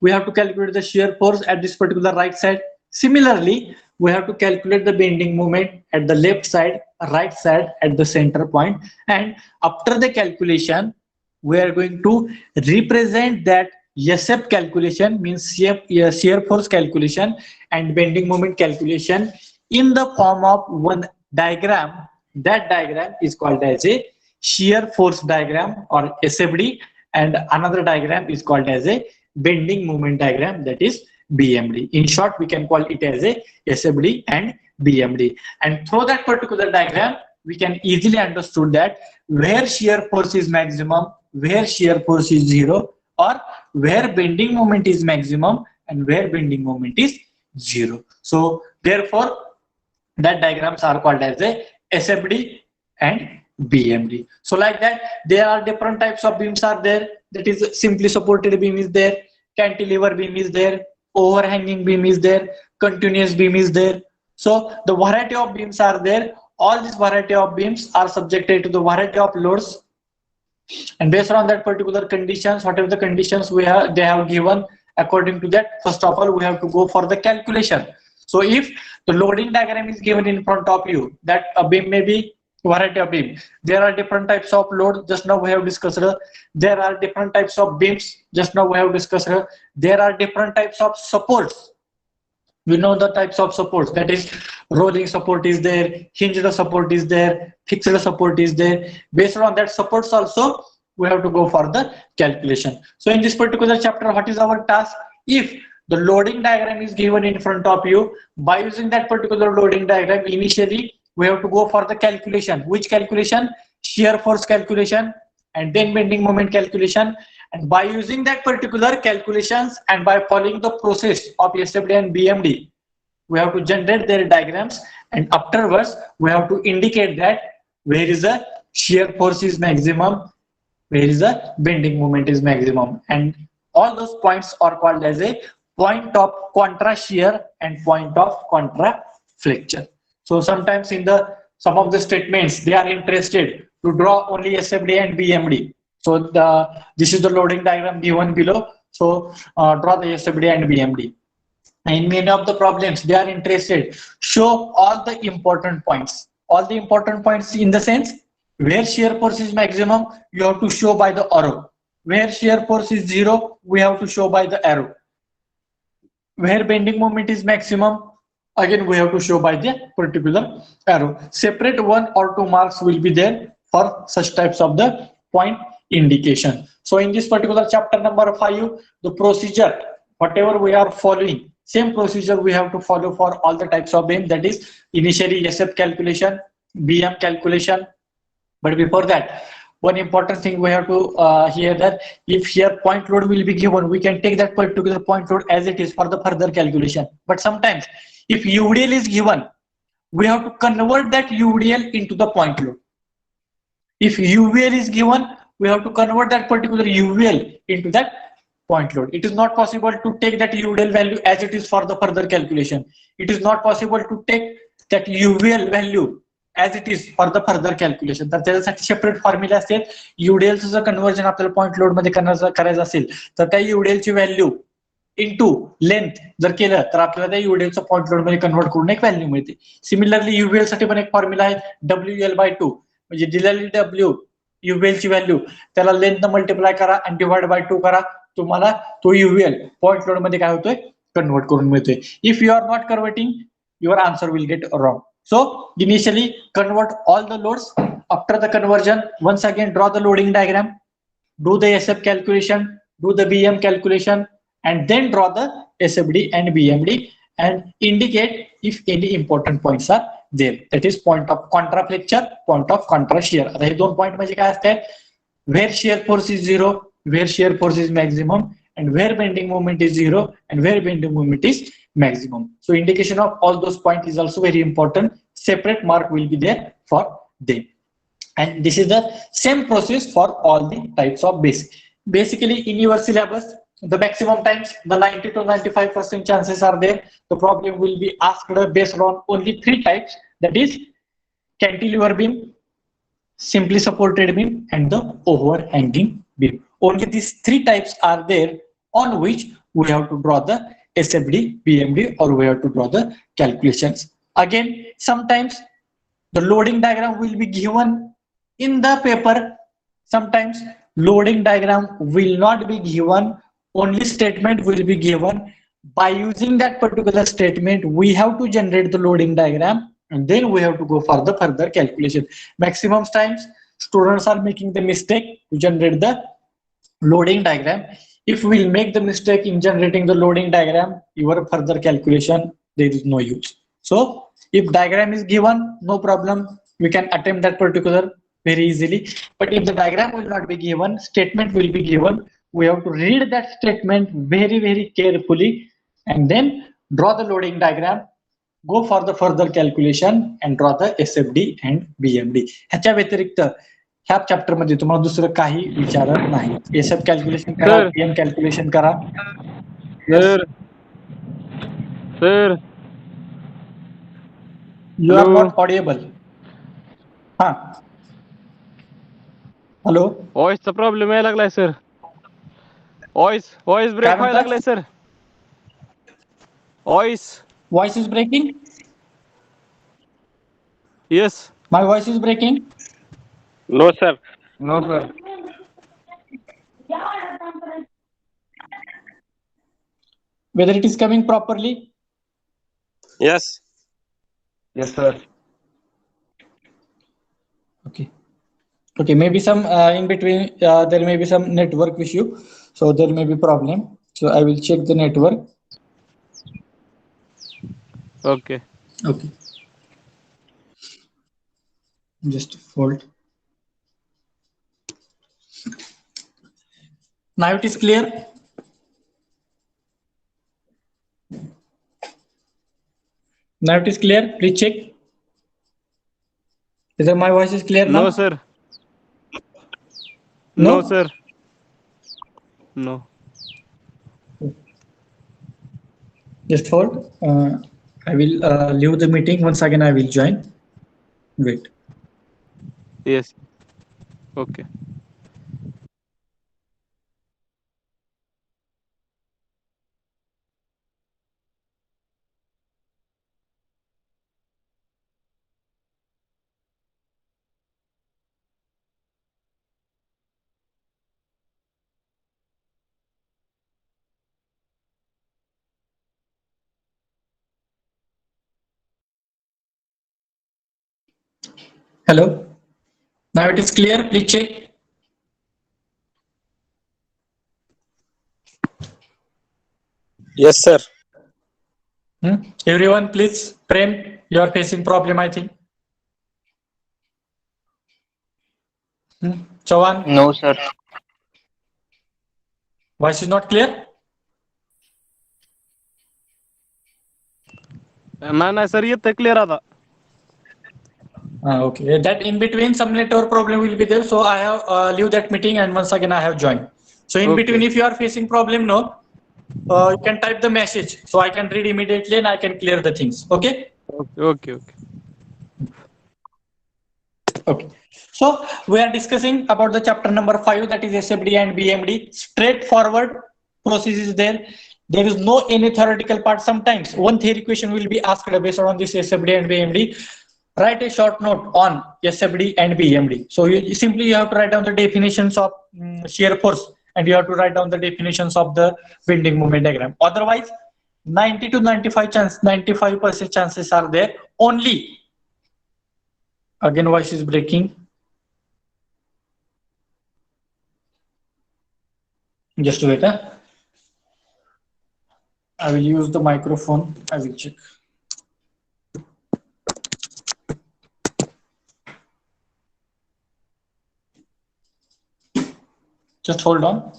Speaker 1: We have to calculate the shear force at this particular right side. Similarly, we have to calculate the bending moment at the left side, right side, at the center point. And after the calculation, we are going to represent that SF calculation, means shear force calculation and bending moment calculation, in the form of one diagram. That diagram is called as a shear force diagram or SFD, and another diagram is called as a bending moment diagram, that is BMD. In short, we can call it as a SFD and BMD. And through that particular diagram, we can easily understood that where shear force is maximum, where shear force is 0, or where bending moment is maximum and where bending moment is 0. So therefore, that diagrams are called as a SFD and BMD. So like that, there are different types of beams are there. That is, simply supported beam is there, cantilever beam is there, overhanging beam is there, continuous beam is there. So the variety of beams are there. All these variety of beams are subjected to the variety of loads, and based on that particular conditions, whatever the conditions they have given, according to that, first of all we have to go for the calculation. So if the loading diagram is given in front of you, that a beam may be variety of beam. There are different types of load, just now we have discussed. There are different types of beams, just now we have discussed. There are different types of supports. We know the types of supports, that is rolling support is there, hinged support is there, fixed support is there. Based on that supports also, we have to go for the calculation. So in this particular chapter, what is our task? If the loading diagram is given in front of you, by using that particular loading diagram, initially we have to go for the calculation. Which calculation? Shear force calculation, and then bending moment calculation. And by using that particular calculations and by following the process of SFD and BMD, we have to generate their diagrams, and afterwards we have to indicate that where is the shear force is maximum, where is the bending moment is maximum, and all those points are called as a point of contra shear and point of contra flexure. So sometimes in some of the statements, they are interested to draw only SFD and BMD. So this is the loading diagram given below. So draw the SFD and BMD. In many of the problems, they are interested, show all the important points. All the important points in the sense, where shear force is maximum, you have to show by the arrow. Where shear force is 0, we have to show by the arrow. Where bending moment is maximum, again we have to show by the particular arrow. Separate 1 or 2 marks will be there for such types of the point indication. So in this particular chapter number 5, the procedure, whatever we are following, Same procedure we have to follow for all the types of beam. That is initially SF calculation, BM calculation. But before that, one important thing we have to hear that if here point load will be given, we can take that particular point load as it is for the further calculation. But sometimes if UDL is given, we have to convert that UDL into the point load. If UVL is given, we have to convert that particular UVL into that point load. It is not possible to take that UDL value as it is for the further calculation. It is not possible to take that UVL value as it is for the further calculation. तर त्याच्यासाठी separate formula असते. UDL चं conversion आपल्याला point load मध्ये करायचं असेल तर त्या UDL ची व्हॅल्यू इंटू लेंथ जर केलं तर आपल्याला त्या UDL चं पॉइंट लोड मध्ये कन्वर्ट करून एक व्हॅल्यू मिळते. सिमिलरली UVL साठी पण एक फॉर्म्युला आहे WL/2 म्हणजे दिलेली W UVL ची व्हॅल्यू त्याला लेंथ मल्टिप्लाय करा आणि डिवाइड बाय 2 करा, तुम्हाला तो UVL पॉइंट लोड मध्ये काय होतोय कन्वर्ट करून मिळतोय. If you are not converting, your answer will get wrong. So initially convert all the loads. After the conversion, once again draw the loading diagram, do the SF calculation, do the BM calculation, and then draw the SFD and BMD and indicate if any important points are there. That is point of contra flexure, point of contra shear. आता हे दोन point म्हणजे काय असतात? Where shear force is zero, where shear force is maximum, and where bending moment is zero, and where bending moment is maximum. So indication of all those points is also very important. Separate mark will be there for them. And this is the same process for all the types of base. Basically in your syllabus, the maximum times, the 90 to 95% chances are there. The problem will be asked based on only 3 types. That is cantilever beam, simply supported beam, and the overhanging beam. Only these 3 types are there on which we have to draw the SFD, BMD, or we have to draw the calculations. Again, sometimes the loading diagram will be given in the paper. Sometimes loading diagram will not be given. Only statement will be given. By using that particular statement, we have to generate the loading diagram, and then we have to go for the further calculation. Maximum times students are making the mistake to generate the loading diagram. If we'll make the mistake in generating the loading diagram, your further calculation, there is no use. So if diagram is given, no problem, we can attempt that particular very easily. But if the diagram will not be given, statement will be given, we have to read that statement very, very carefully and then draw the loading diagram, go for the further calculation and draw the SFD and BMD. ह्याच्या व्यतिरिक्त ह्या chapter मध्ये तुम्हाला दुसरं काही विचारत नाही. SF calculation करा, BM कॅल्क्युलेशन करा.
Speaker 2: Sir
Speaker 1: You are not audible. हा हॅलो,
Speaker 2: व्हॉइसचा प्रॉब्लेम यायला लागलाय सर. व्हॉइस ब्रेक व्हायला लागलाय sir.
Speaker 1: voice is breaking.
Speaker 2: Yes.
Speaker 1: My voice is breaking.
Speaker 2: No sir.
Speaker 3: No, sir.
Speaker 1: Whether it is coming properly?
Speaker 2: Yes.
Speaker 3: Yes, sir.
Speaker 1: Okay. Okay, maybe some in between there may be some network issue, so there may be problem. So I will check the network.
Speaker 2: Okay.
Speaker 1: Okay. Just hold. Now it is clear. Now it is clear. Please check. Whether my voice is clear now?
Speaker 2: No sir.
Speaker 1: No?
Speaker 2: No sir. No.
Speaker 1: Just hold. I will leave the meeting. Once again, I will join. Wait.
Speaker 2: Yes. Okay.
Speaker 1: Hello. Now it is clear. Please check.
Speaker 2: Yes sir.
Speaker 1: Everyone, please. Prem, you are facing problem, I think. Chavan,
Speaker 4: No, sir.
Speaker 1: voice is not clear.
Speaker 2: मैं sir ये तक ले रहा था.
Speaker 1: Okay, that in between some network problem will be there. So I have leave that meeting and once again I have joined. So in
Speaker 2: Okay.
Speaker 1: between, if you are facing problem, no, you can type the message so I can read immediately and I can clear the things. Okay.
Speaker 2: Okay.
Speaker 1: Okay. So we are discussing about the chapter number 5, that is SFD and BMD. Straightforward process is there. There is no any theoretical part. Sometimes one theory question will be asked based on this SFD and BMD. Write a short note on SFD and BMD. So you simply you have to write down the definitions of shear force and you have to write down the definitions of the bending moment diagram. Otherwise, 90 to 95% chances are there. Only, again voice is breaking. Just wait. I will use the microphone. I will check. Just hold on.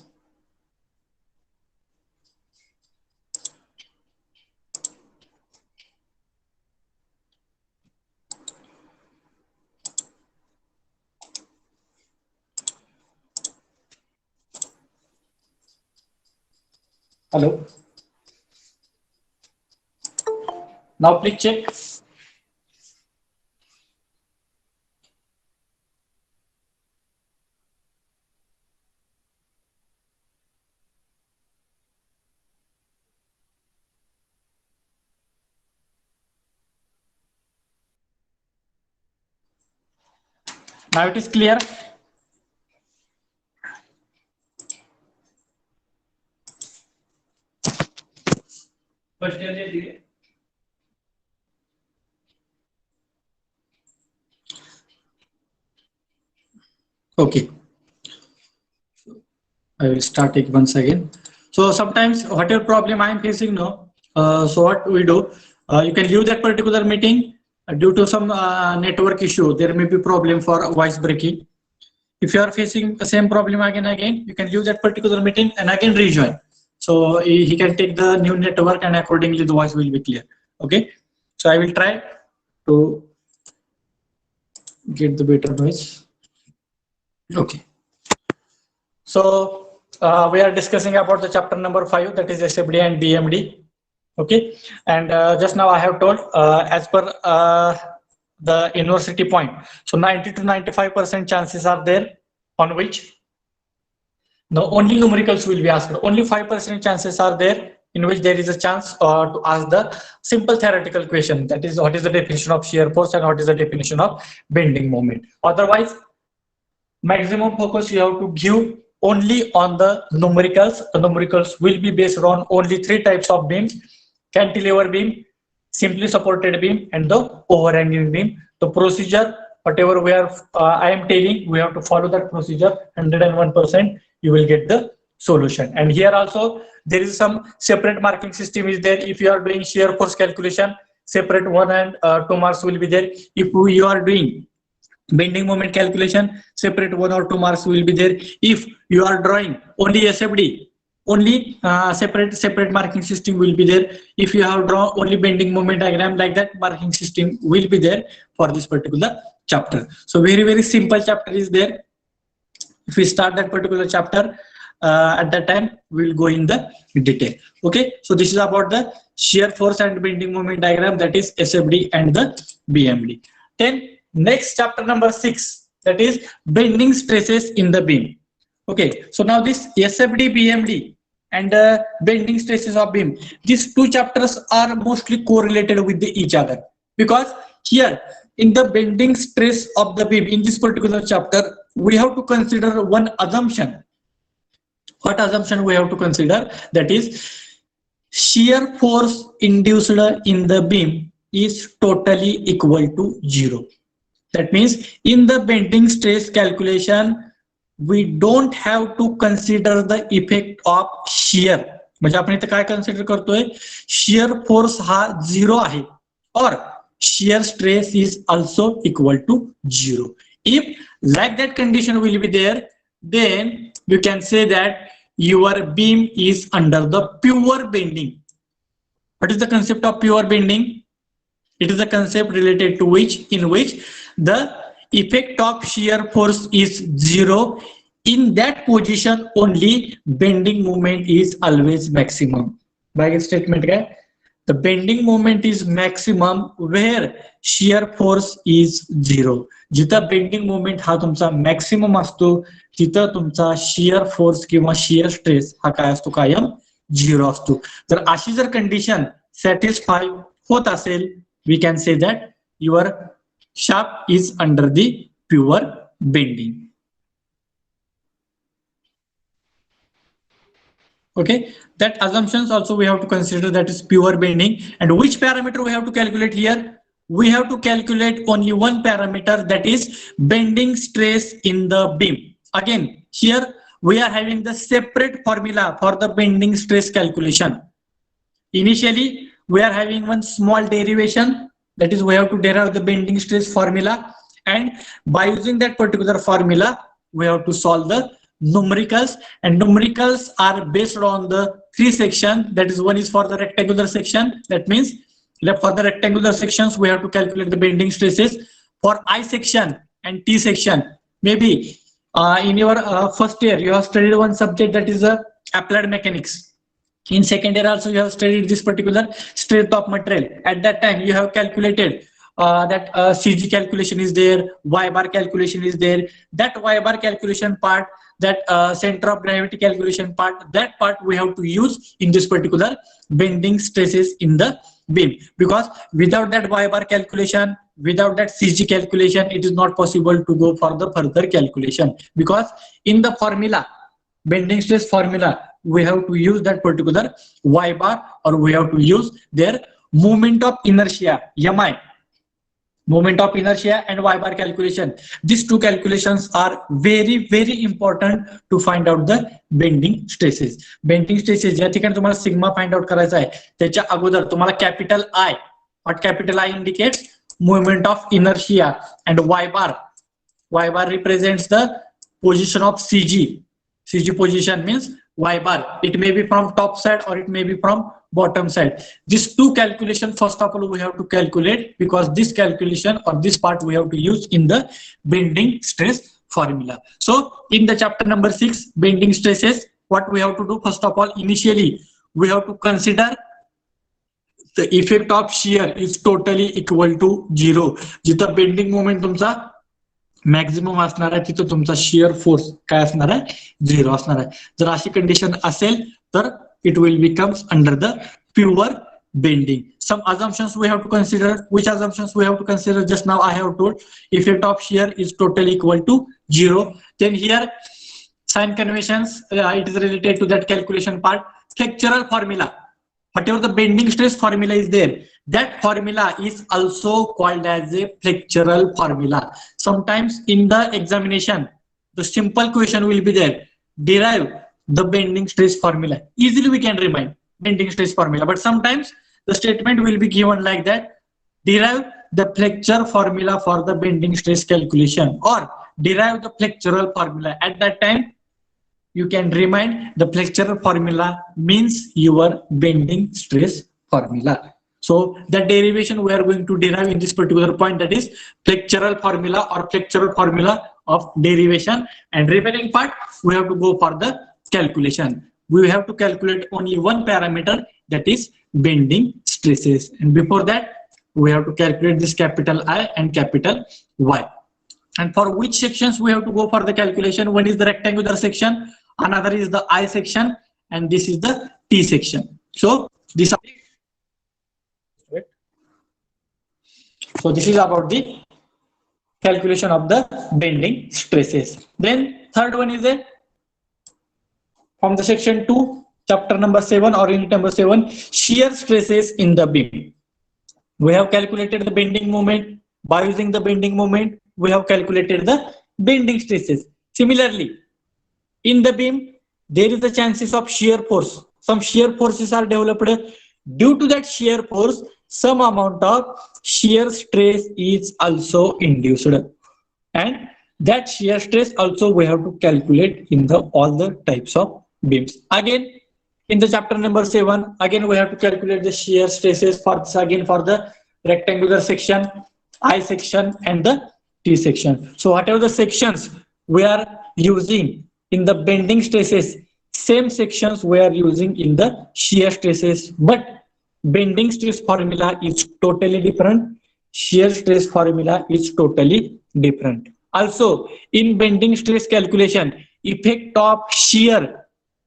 Speaker 1: Hello. Now please check. Now it is clear. Okay. I will start it once again. So sometimes whatever problem I am facing now, so what we do, you can leave that particular meeting due to some network issue. There may be problem for voice breaking. If you are facing the same problem again, you can leave that particular meeting and again rejoin. So he can take the new network and accordingly the voice will be clear. Okay. So I will try to get the better noise. Okay. So we are discussing about the chapter number 5, that is SFD and BMD. Okay. And just now I have told as per the university point. So 90 to 95% chances are there on which no only numericals will be asked. Only 5% chances are there in which there is a chance to ask the simple theoretical question, that is what is the definition of shear force and what is the definition of bending moment. Otherwise, maximum focus you have to give only on the numericals. The numericals will be based on only 3 types of beams: cantilever beam, simply supported beam, and the overhanging beam. The procedure, whatever we are I am telling, we have to follow that procedure 101%. You will get the solution. And here also there is some separate marking system is there. If you are doing shear force calculation, separate 1 and 2 marks will be there. If you are doing bending moment calculation, separate 1 or 2 marks will be there. If you are drawing only SFD, only separate marking system will be there. If you have drawn only bending moment diagram, like that, marking system will be there for this particular chapter. So very simple chapter is there. If we start that particular chapter, at that time we will go in the detail. Okay, so this is about the shear force and bending moment diagram, that is SFD and the BMD. Then next, chapter number 6, that is bending stresses in the beam. Okay, so now this SFD, BMD and bending stresses of beam, these 2 chapters are mostly correlated with each other, because here in the bending stress of the beam, in this particular chapter, we have to consider one assumption. What assumption we have to consider? That is, shear force induced in the beam is totally equal to 0. That means in the bending stress calculation, we don't have to consider the effect of shear. म्हणजे आपण इथे काय consider करतोय, shear force हा 0 आहे और shear stress is also equal to 0. If like that condition will be there, then you can say that your beam is under the pure bending. What is the concept of pure bending? It is a concept related to in which the effect of shear force is 0. In that position only bending moment is always maximum. By statement काय, the bending moment is maximum where shear force is 0. जिथं bending moment हा तुमचा maximum असतो तिथं तुमचा shear force किंवा shear stress हा काय असतो, कायम 0 असतो. तर अशी जर कंडिशन सॅटिस्फाय होत असेल, we can say that your shaft is under the pure bending. Okay, that assumptions also we have to consider, that is pure bending. And which parameter we have to calculate here? We have to calculate only one parameter, that is bending stress in the beam. Again, here we are having the separate formula for the bending stress calculation. Initially we are having one small derivation, that is we have to derive the bending stress formula, and by using that particular formula we have to solve the numericals, and numericals are based on the 3 sections. That is, one is for the rectangular section, that means for the rectangular sections we have to calculate the bending stresses. For I section and T section, maybe in your first year you have studied one subject, that is applied mechanics. In second year also you have studied this particular strength of material. At that time you have calculated that CG calculation is there, Y bar calculation is there. That Y bar calculation part, that center of gravity calculation part, that part we have to use in this particular bending stresses in the beam, because without that Y bar calculation, without that CG calculation, it is not possible to go for the further calculation, because in the formula, bending stress formula, we have to use that particular Y bar, or we have to use their moment of inertia, MI, moment of inertia, and Y bar calculation. These two calculations are very, very important to find out the bending stresses. Bending stresses या ठिकाणी तुम्हाला sigma find out करायचा आहे, त्याच्या अगोदर तुम्हाला capital I, what capital I indicates moment of inertia, and Y bar represents the position of CG. CG position means Y bar. It may be from top side or it may be from bottom side. These two calculations, first of all, we have to calculate, because this calculation or this part we have to use in the bending stress formula. So in the chapter number 6, bending stresses, what we have to do, first of all, initially we have to consider the effect of shear is totally equal to 0. जिथं bending moment तुमचा maximum असणार आहे तिथं तुमचा shear force काय असणार आहे, 0 असणार आहे. जर अशी कंडिशन असेल तर it will becomes under the pure bending. Some assumptions we have to consider. Which assumptions we have to consider? Just now I have told effect of shear is totally equal to 0. Then here sign conventions, it is related to that calculation part. Flexural formula, whatever the bending stress formula is there, that formula is also called as a flexural formula. Sometimes in the examination the simple question will be there, derive the bending stress formula. Easily we can remind bending stress formula, but sometimes the statement will be given like that, derive the flexure formula for the bending stress calculation, or derive the flexural formula. At that time you can remind the flexural formula means your bending stress formula. So that derivation we are going to derive in this particular point, that is flexural formula or flexural formula of derivation, and remaining part we have to go for the calculation. We have to calculate only one parameter, that is bending stresses, and before that we have to calculate this capital I and capital Y. And for which sections we have to go for the calculation? One is the rectangular section, another is the I section, and this is the T section. So this is about the calculation of the bending stresses. Then third one is a from the section 2, chapter number 7 or unit number 7, shear stresses in the beam. We have calculated the bending moment. By using the bending moment, we have calculated the bending stresses. Similarly, in the beam, there is the chances of shear force. some shear forces are developed. Due to that shear force, some amount of shear stress is also induced, and that shear stress also we have to calculate in the all the types of beams. Again, in the chapter number 7, again we have to calculate the shear stresses for this, again for the rectangular section, I section, and the T section. So whatever the sections we are using in the bending stresses, same sections we are using in the shear stresses, but bending stress formula is totally different. Shear stress formula is totally different. Also, in bending stress calculation, effect of shear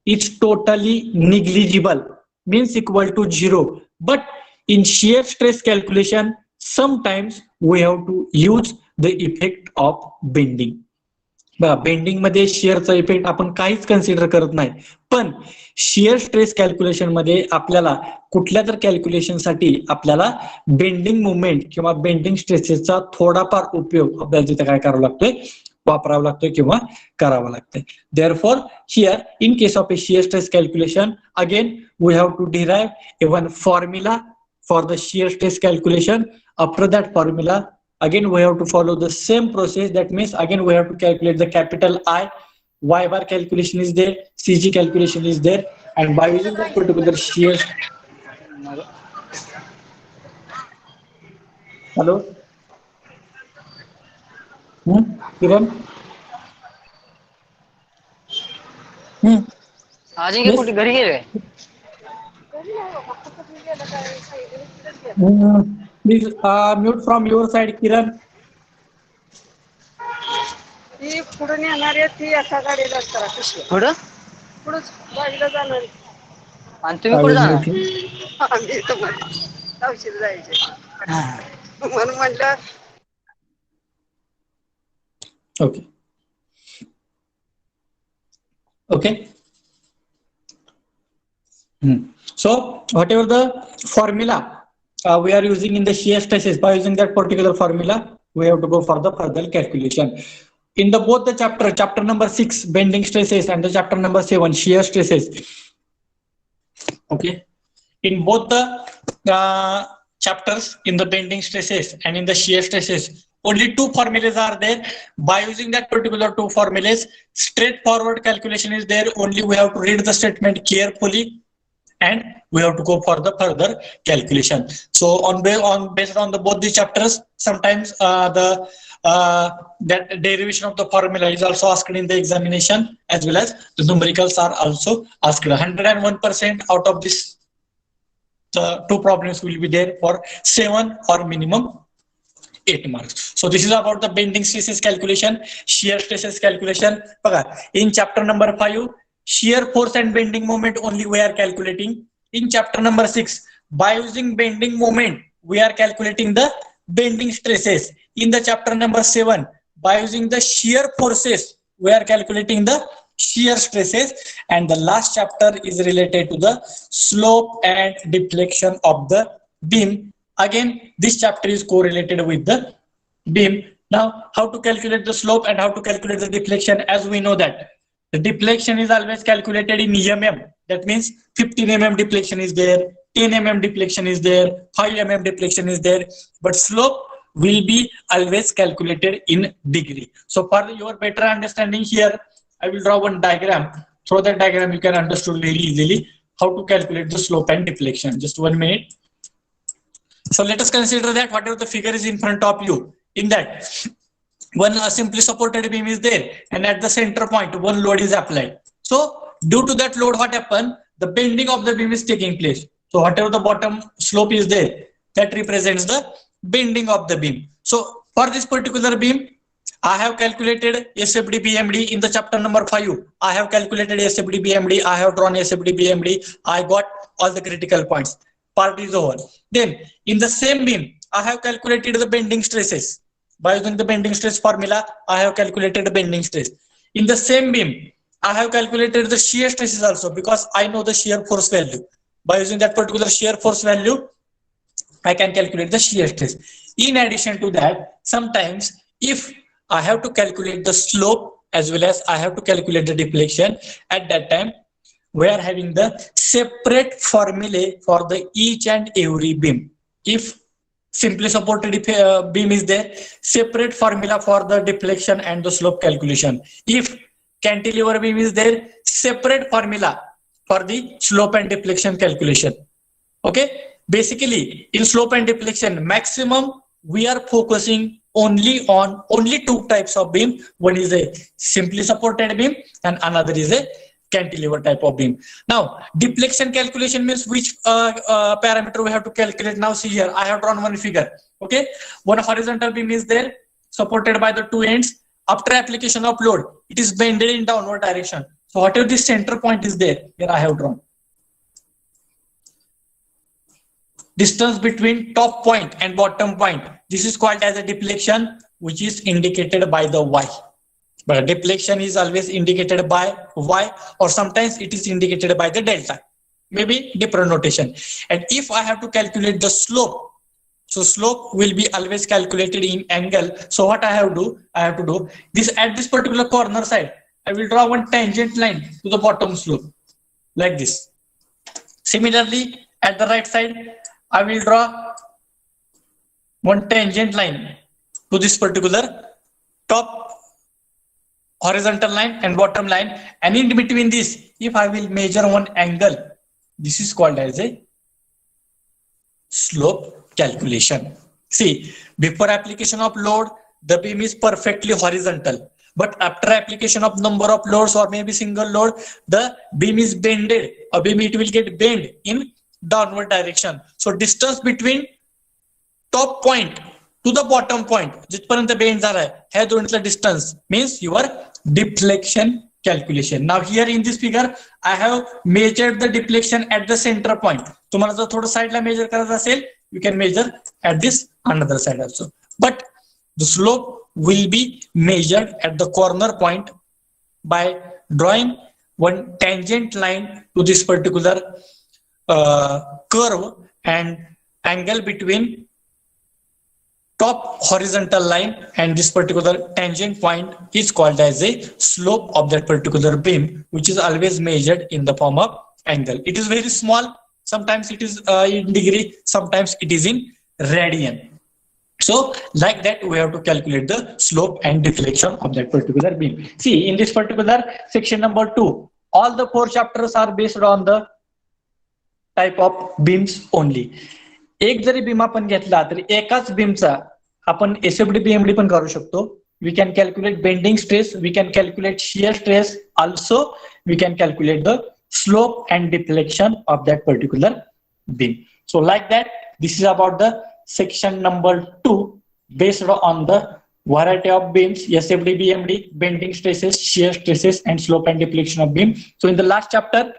Speaker 1: is totally negligible, means equal to 0. But in shear stress calculation, sometimes we have to use the effect of bending. Bending मध्ये शिअरचा effect आपण काहीच consider करत नाही, पण shear stress calculation मध्ये आपल्याला कुठल्या तर कॅल्क्युलेशन साठी आपल्याला बेंडिंग मुवमेंट किंवा बेंडिंग स्ट्रेसेसचा थोडाफार उपयोग आपल्याला तिथे काय करावा लागतोय, वापरावा लागतोय किंवा करावा लागतोय. Therefore, here in case of a shear stress calculation, again we have to derive a one formula for the shear stress calculation. After that formula, again we have to follow the same process. That means again we have to calculate the capital I, Y bar calculation is there, CG calculation is there, and by using that particular shear. Hello. Kiran.
Speaker 4: Ajinkya
Speaker 1: Yes.
Speaker 4: कुठे घरी गेले?
Speaker 1: Please mute from your side, Kiran.
Speaker 5: ती पुढे नेणार आहे, ती एका गाडीला करा पिशवी
Speaker 4: पुढं?
Speaker 5: पुढंच गाडीला जाणार आहे.
Speaker 4: आणि तुम्ही
Speaker 1: I
Speaker 4: कुठे
Speaker 1: will
Speaker 4: जाणार?
Speaker 1: mute him.
Speaker 5: आम्ही इथं तवशील जायचे म्हणून म्हटलं
Speaker 1: Okay. Okay. So whatever the formula we are using in the shear stresses, by using that particular formula, we have to go for the further calculation. In the both the chapter number 6, bending stresses, and the chapter number 7, shear stresses. Okay. In both the chapters, in the bending stresses and in the shear stresses, only two formulas are there. By using that particular two formulas, straightforward calculation is there. Only we have to read the statement carefully, and we have to go for the further calculation. So based on the both the chapters, sometimes that derivation of the formula is also asked in the examination, as well as the numericals are also asked. 101% out of this, the two problems will be there for 7 or minimum 8 marks. So this is about the bending stresses calculation, shear stresses calculation. In chapter number 5, shear force and bending moment only we are calculating. In chapter number 6, by using bending moment, we are calculating the bending stresses. In the chapter number 7, by using the shear forces, we are calculating the shear stresses. And the last chapter is related to the slope and deflection of the beam. Again, this chapter is correlated with the beam. Now, how to calculate the slope and how to calculate the deflection? As we know that the deflection is always calculated in mm. That means 15 mm deflection is there, 10 mm deflection is there, 5 mm deflection is there. But slope will be always calculated in degree. So for your better understanding here, I will draw one diagram. Through that diagram, you can understand very easily how to calculate the slope and deflection. Just 1 minute. So let us consider that whatever the figure is in front of you, in that one simply supported beam is there, and at the center point one load is applied. So due to that load, what happened? The bending of the beam is taking place. So whatever the bottom slope is there, that represents the bending of the beam. So for this particular beam, I have calculated SFD BMD in the chapter number 5. I have calculated SFD BMD. I have drawn SFD BMD. I got all the critical points. Part is over. Then in the same beam, I have calculated the bending stresses. By using the bending stress formula, I have calculated the bending stress. In the same beam, I have calculated the shear stresses also, because I know the shear force value. By using that particular shear force value, I can calculate the shear stress. In addition to that, sometimes if I have to calculate the slope as well as I have to calculate the deflection, at that time, we are having the separate formulae for the each and every beam. If simply supported beam is there, separate formula for the deflection and the slope calculation. If cantilever beam is there, separate formula for the slope and deflection calculation. Okay, basically in slope and deflection maximum we are focusing only two types of beam. One is a simply supported beam and another is a cantilever type of beam. Now deflection calculation means which parameter we have to calculate. Now see here, I have drawn one figure. Okay, one horizontal beam is there supported by the two ends. After application of load, it is bended in downward direction. So whatever the center point is there, here I have drawn. Distance between top point and bottom point, this is called as a deflection, which is indicated by the Y. But deflection is always indicated by Y, or sometimes it is indicated by the delta, maybe different notation. And if I have to calculate the slope, so slope will be always calculated in angle. So what I have to do this at this particular corner side, I will draw one tangent line to the bottom slope like this. Similarly, at the right side, I will draw one tangent line to this particular top horizontal line and bottom line, and in between this, if I will measure one angle, this is called as a slope calculation. See, before application of load, the beam is perfectly horizontal, but after application of number of loads or maybe single load, the beam is bended, or maybe it will get bent in downward direction. So distance between top point to the bottom point, जिथपर्यंत bend झाला आहे, ह्या दोन्हीतला distance means your deflection calculation. Now here in this figure, I have measured the deflection at the center point. तुम्हाला जर थोडं साइडला measure करायचं असेल, you can measure at this another side also. But the slope will be measured at the corner point by drawing one tangent line to this particular curve, and angle between top horizontal line and this particular tangent point is called as a slope of that particular beam, which is always measured in the form of angle. It is very small. Sometimes it is in degree, sometimes it is in radian. So like that, we have to calculate the slope and deflection of that particular beam. See, in this particular section number 2, all the 4 chapters are based on the type of beams only. एक जरी beam आपण घेतला तरी एकाच बीमचा आपण SFD BMD पण करू शकतो. We can calculate bending stress, we can calculate shear stress, also we can calculate the slope and deflection of that particular beam. So like that, this is about the section number 2 based on the variety of beams, SFD, BMD, bending stresses, shear stresses, and slope and deflection of beam. So in the last chapter,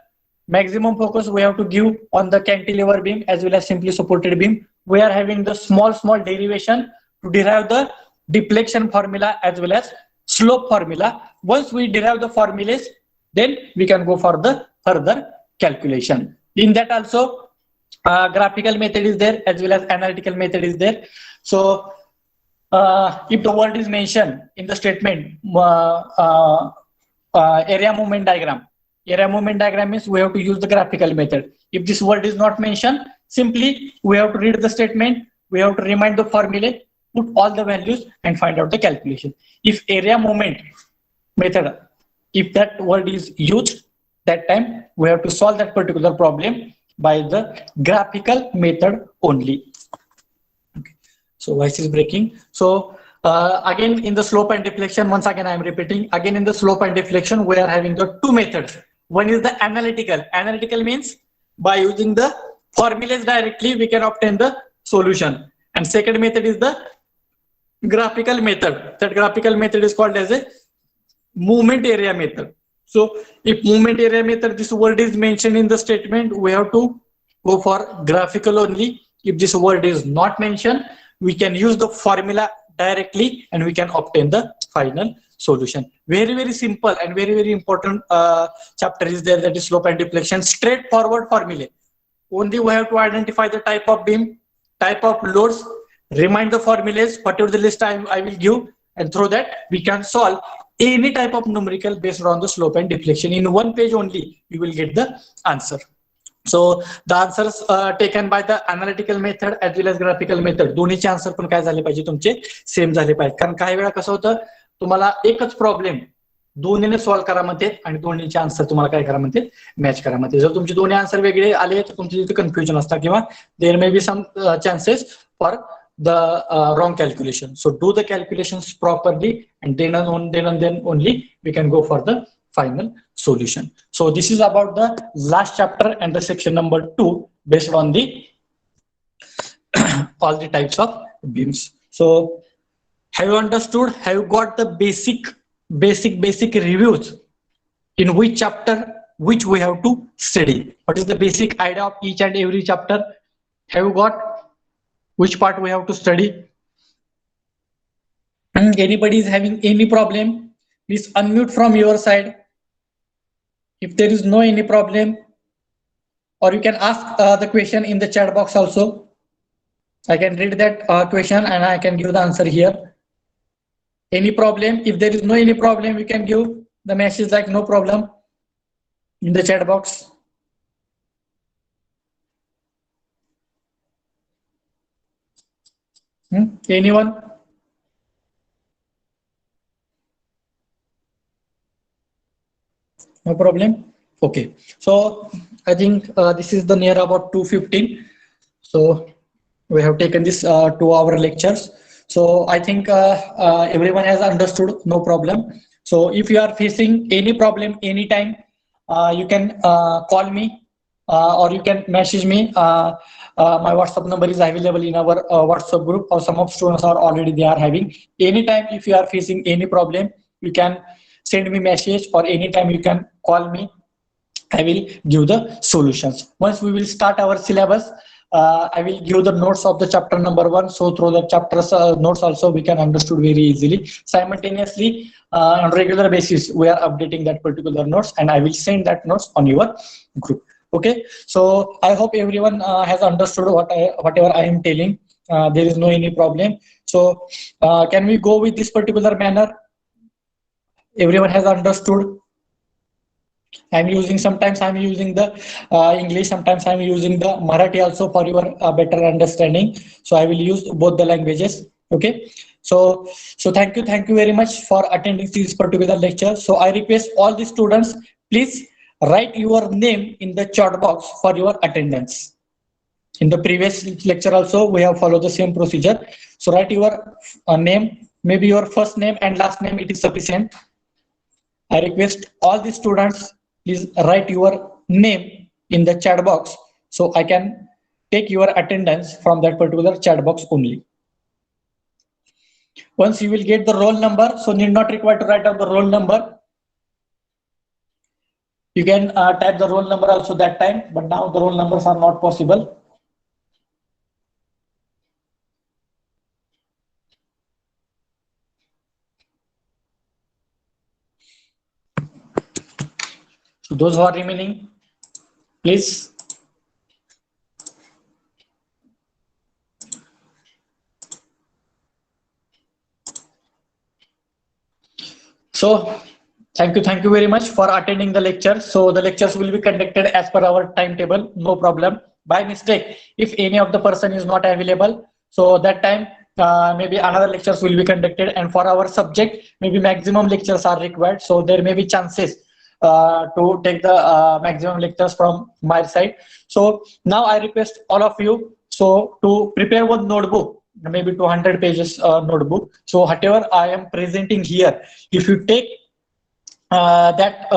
Speaker 1: maximum focus we have to give on the cantilever beam as well as simply supported beam. We are having the small derivation to derive the deflection formula as well as slope formula. Once we derive the formulas, then we can go for the further calculation. In that also, graphical method is there as well as analytical method is there. So if the word is mentioned in the statement, area movement diagram. Area movement diagram means we have to use the graphical method. If this word is not mentioned, simply we have to read the statement, we have to remind the formula, put all the values and find out the calculation. If area movement method, if that word is used, that time we have to solve that particular problem by the graphical method only. Okay. So voice is breaking. So again in the slope and deflection, once again I am repeating, again in the slope and deflection we are having the 2 methods. One is the analytical. Analytical means by using the formulas directly we can obtain the solution. And second method is the graphical method. That graphical method is called as a movement area method. So if movement area method, this word is mentioned in the statement, we have to go for graphical only. If this word is not mentioned, we can use the formula directly and we can obtain the final solution. Very simple and very important chapter is there, that is slope and deflection. Straightforward formula. Only we have to identify the type of beam, type of loads, remind the formulas, whatever the list I will give, and through that we can solve any type of numerical based on the slope and deflection. In one page only, you will get the answer. So the answers taken by the analytical method as well as graphical method, दोन्हीचे answer पण काय झाले पाहिजे तुमचे same झाले पाहिजे. कारण काही वेळा कसं होतं, तुम्हाला एकच प्रॉब्लेम दोन्हीने सॉल्व्ह करा म्हणते आणि दोन्हीचे आन्सर तुम्हाला काय करा म्हणते मॅच करा म्हणते. जर तुमचे दोन्ही आन्सर वेगळे आले तर तुमचे तिथे कन्फ्युजन असतात किंवा there may be some chances for the wrong calculation. So do the calculations properly and then only we can go for the final solution. So this is about the last chapter and the section number 2 based on the all the types of beams. So have you understood? Have you got the basic reviews in which chapter which we have to study? What is the basic idea of each and every chapter? Have you got which part we have to study? Anybody is having any problem, please unmute from your side. If there is no any problem, or you can ask the question in the chat box also. I can read that question and I can give the answer here. Any problem? If there is no any problem, you can give the message like no problem in the chat box. Anyone? No problem. Okay, so I think this is the near about 2:15. So we have taken this 2-hour lectures. So I think everyone has understood, no problem. So if you are facing any problem anytime, you can call me or you can message me. My WhatsApp number is available in our WhatsApp group, or some of students are already they are having. Anytime if you are facing any problem, you can send me message, or anytime you can call me. I will give the solutions. Once we will start our syllabus, I will give the notes of the chapter number 1. So through the chapters notes also we can understood very easily. Simultaneously on regular basis we are updating that particular notes, and I will send that notes on your group. Okay, so I hope everyone has understood whatever I am telling. There is no any problem. So can we go with this particular manner? Everyone has understood. Sometimes I'm using the English, sometimes I'm using the Marathi also for your better understanding. So I will use both the languages. Okay, so thank you very much for attending this particular lecture. So I request all the students, please write your name in the chat box for your attendance. In the previous lecture also we have followed the same procedure. So write your name, maybe your first name and last name, it is sufficient. I request all the students, please write your name in the chat box so I can take your attendance from that particular chat box only. Once you will get the roll number, so need not require to write down the roll number. You can type the roll number also that time, but now the roll numbers are not possible. So those who are remaining, please. So thank you very much for attending the lecture. So the lectures will be conducted as per our timetable, no problem. By mistake, if any of the person is not available, so that time maybe another lectures will be conducted, and for our subject maybe maximum lectures are required, so there may be chances to take the maximum lectures from my side. So now I request all of you so to prepare one notebook, maybe 200 pages notebook. So whatever I am presenting here, if you take that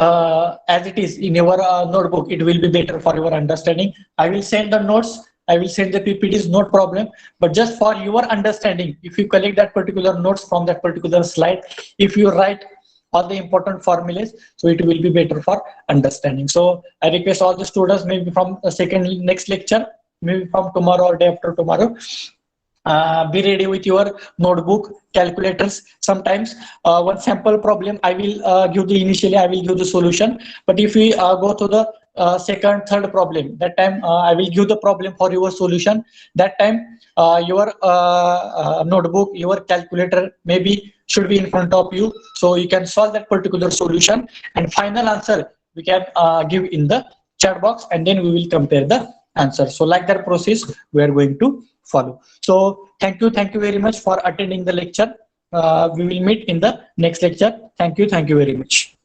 Speaker 1: as it is in your notebook, it will be better for your understanding. I will send the notes, I will send the PPTs, no problem, but just for your understanding, if you collect that particular notes from that particular slide, if you write all the important formulas, so it will be better for understanding. So I request all the students, maybe from the next lecture, maybe from tomorrow or day after tomorrow, be ready with your notebook, calculators. Sometimes one sample problem I will give the initially, I will give the solution, but if we go to the second, third problem. That time I will give the problem for your solution. That time your notebook, your calculator maybe should be in front of you, so you can solve that particular solution, and final answer we can give in the chat box, and then we will compare the answer. So like that process we are going to follow. So thank you very much for attending the lecture. We will meet in the next lecture. Thank you very much.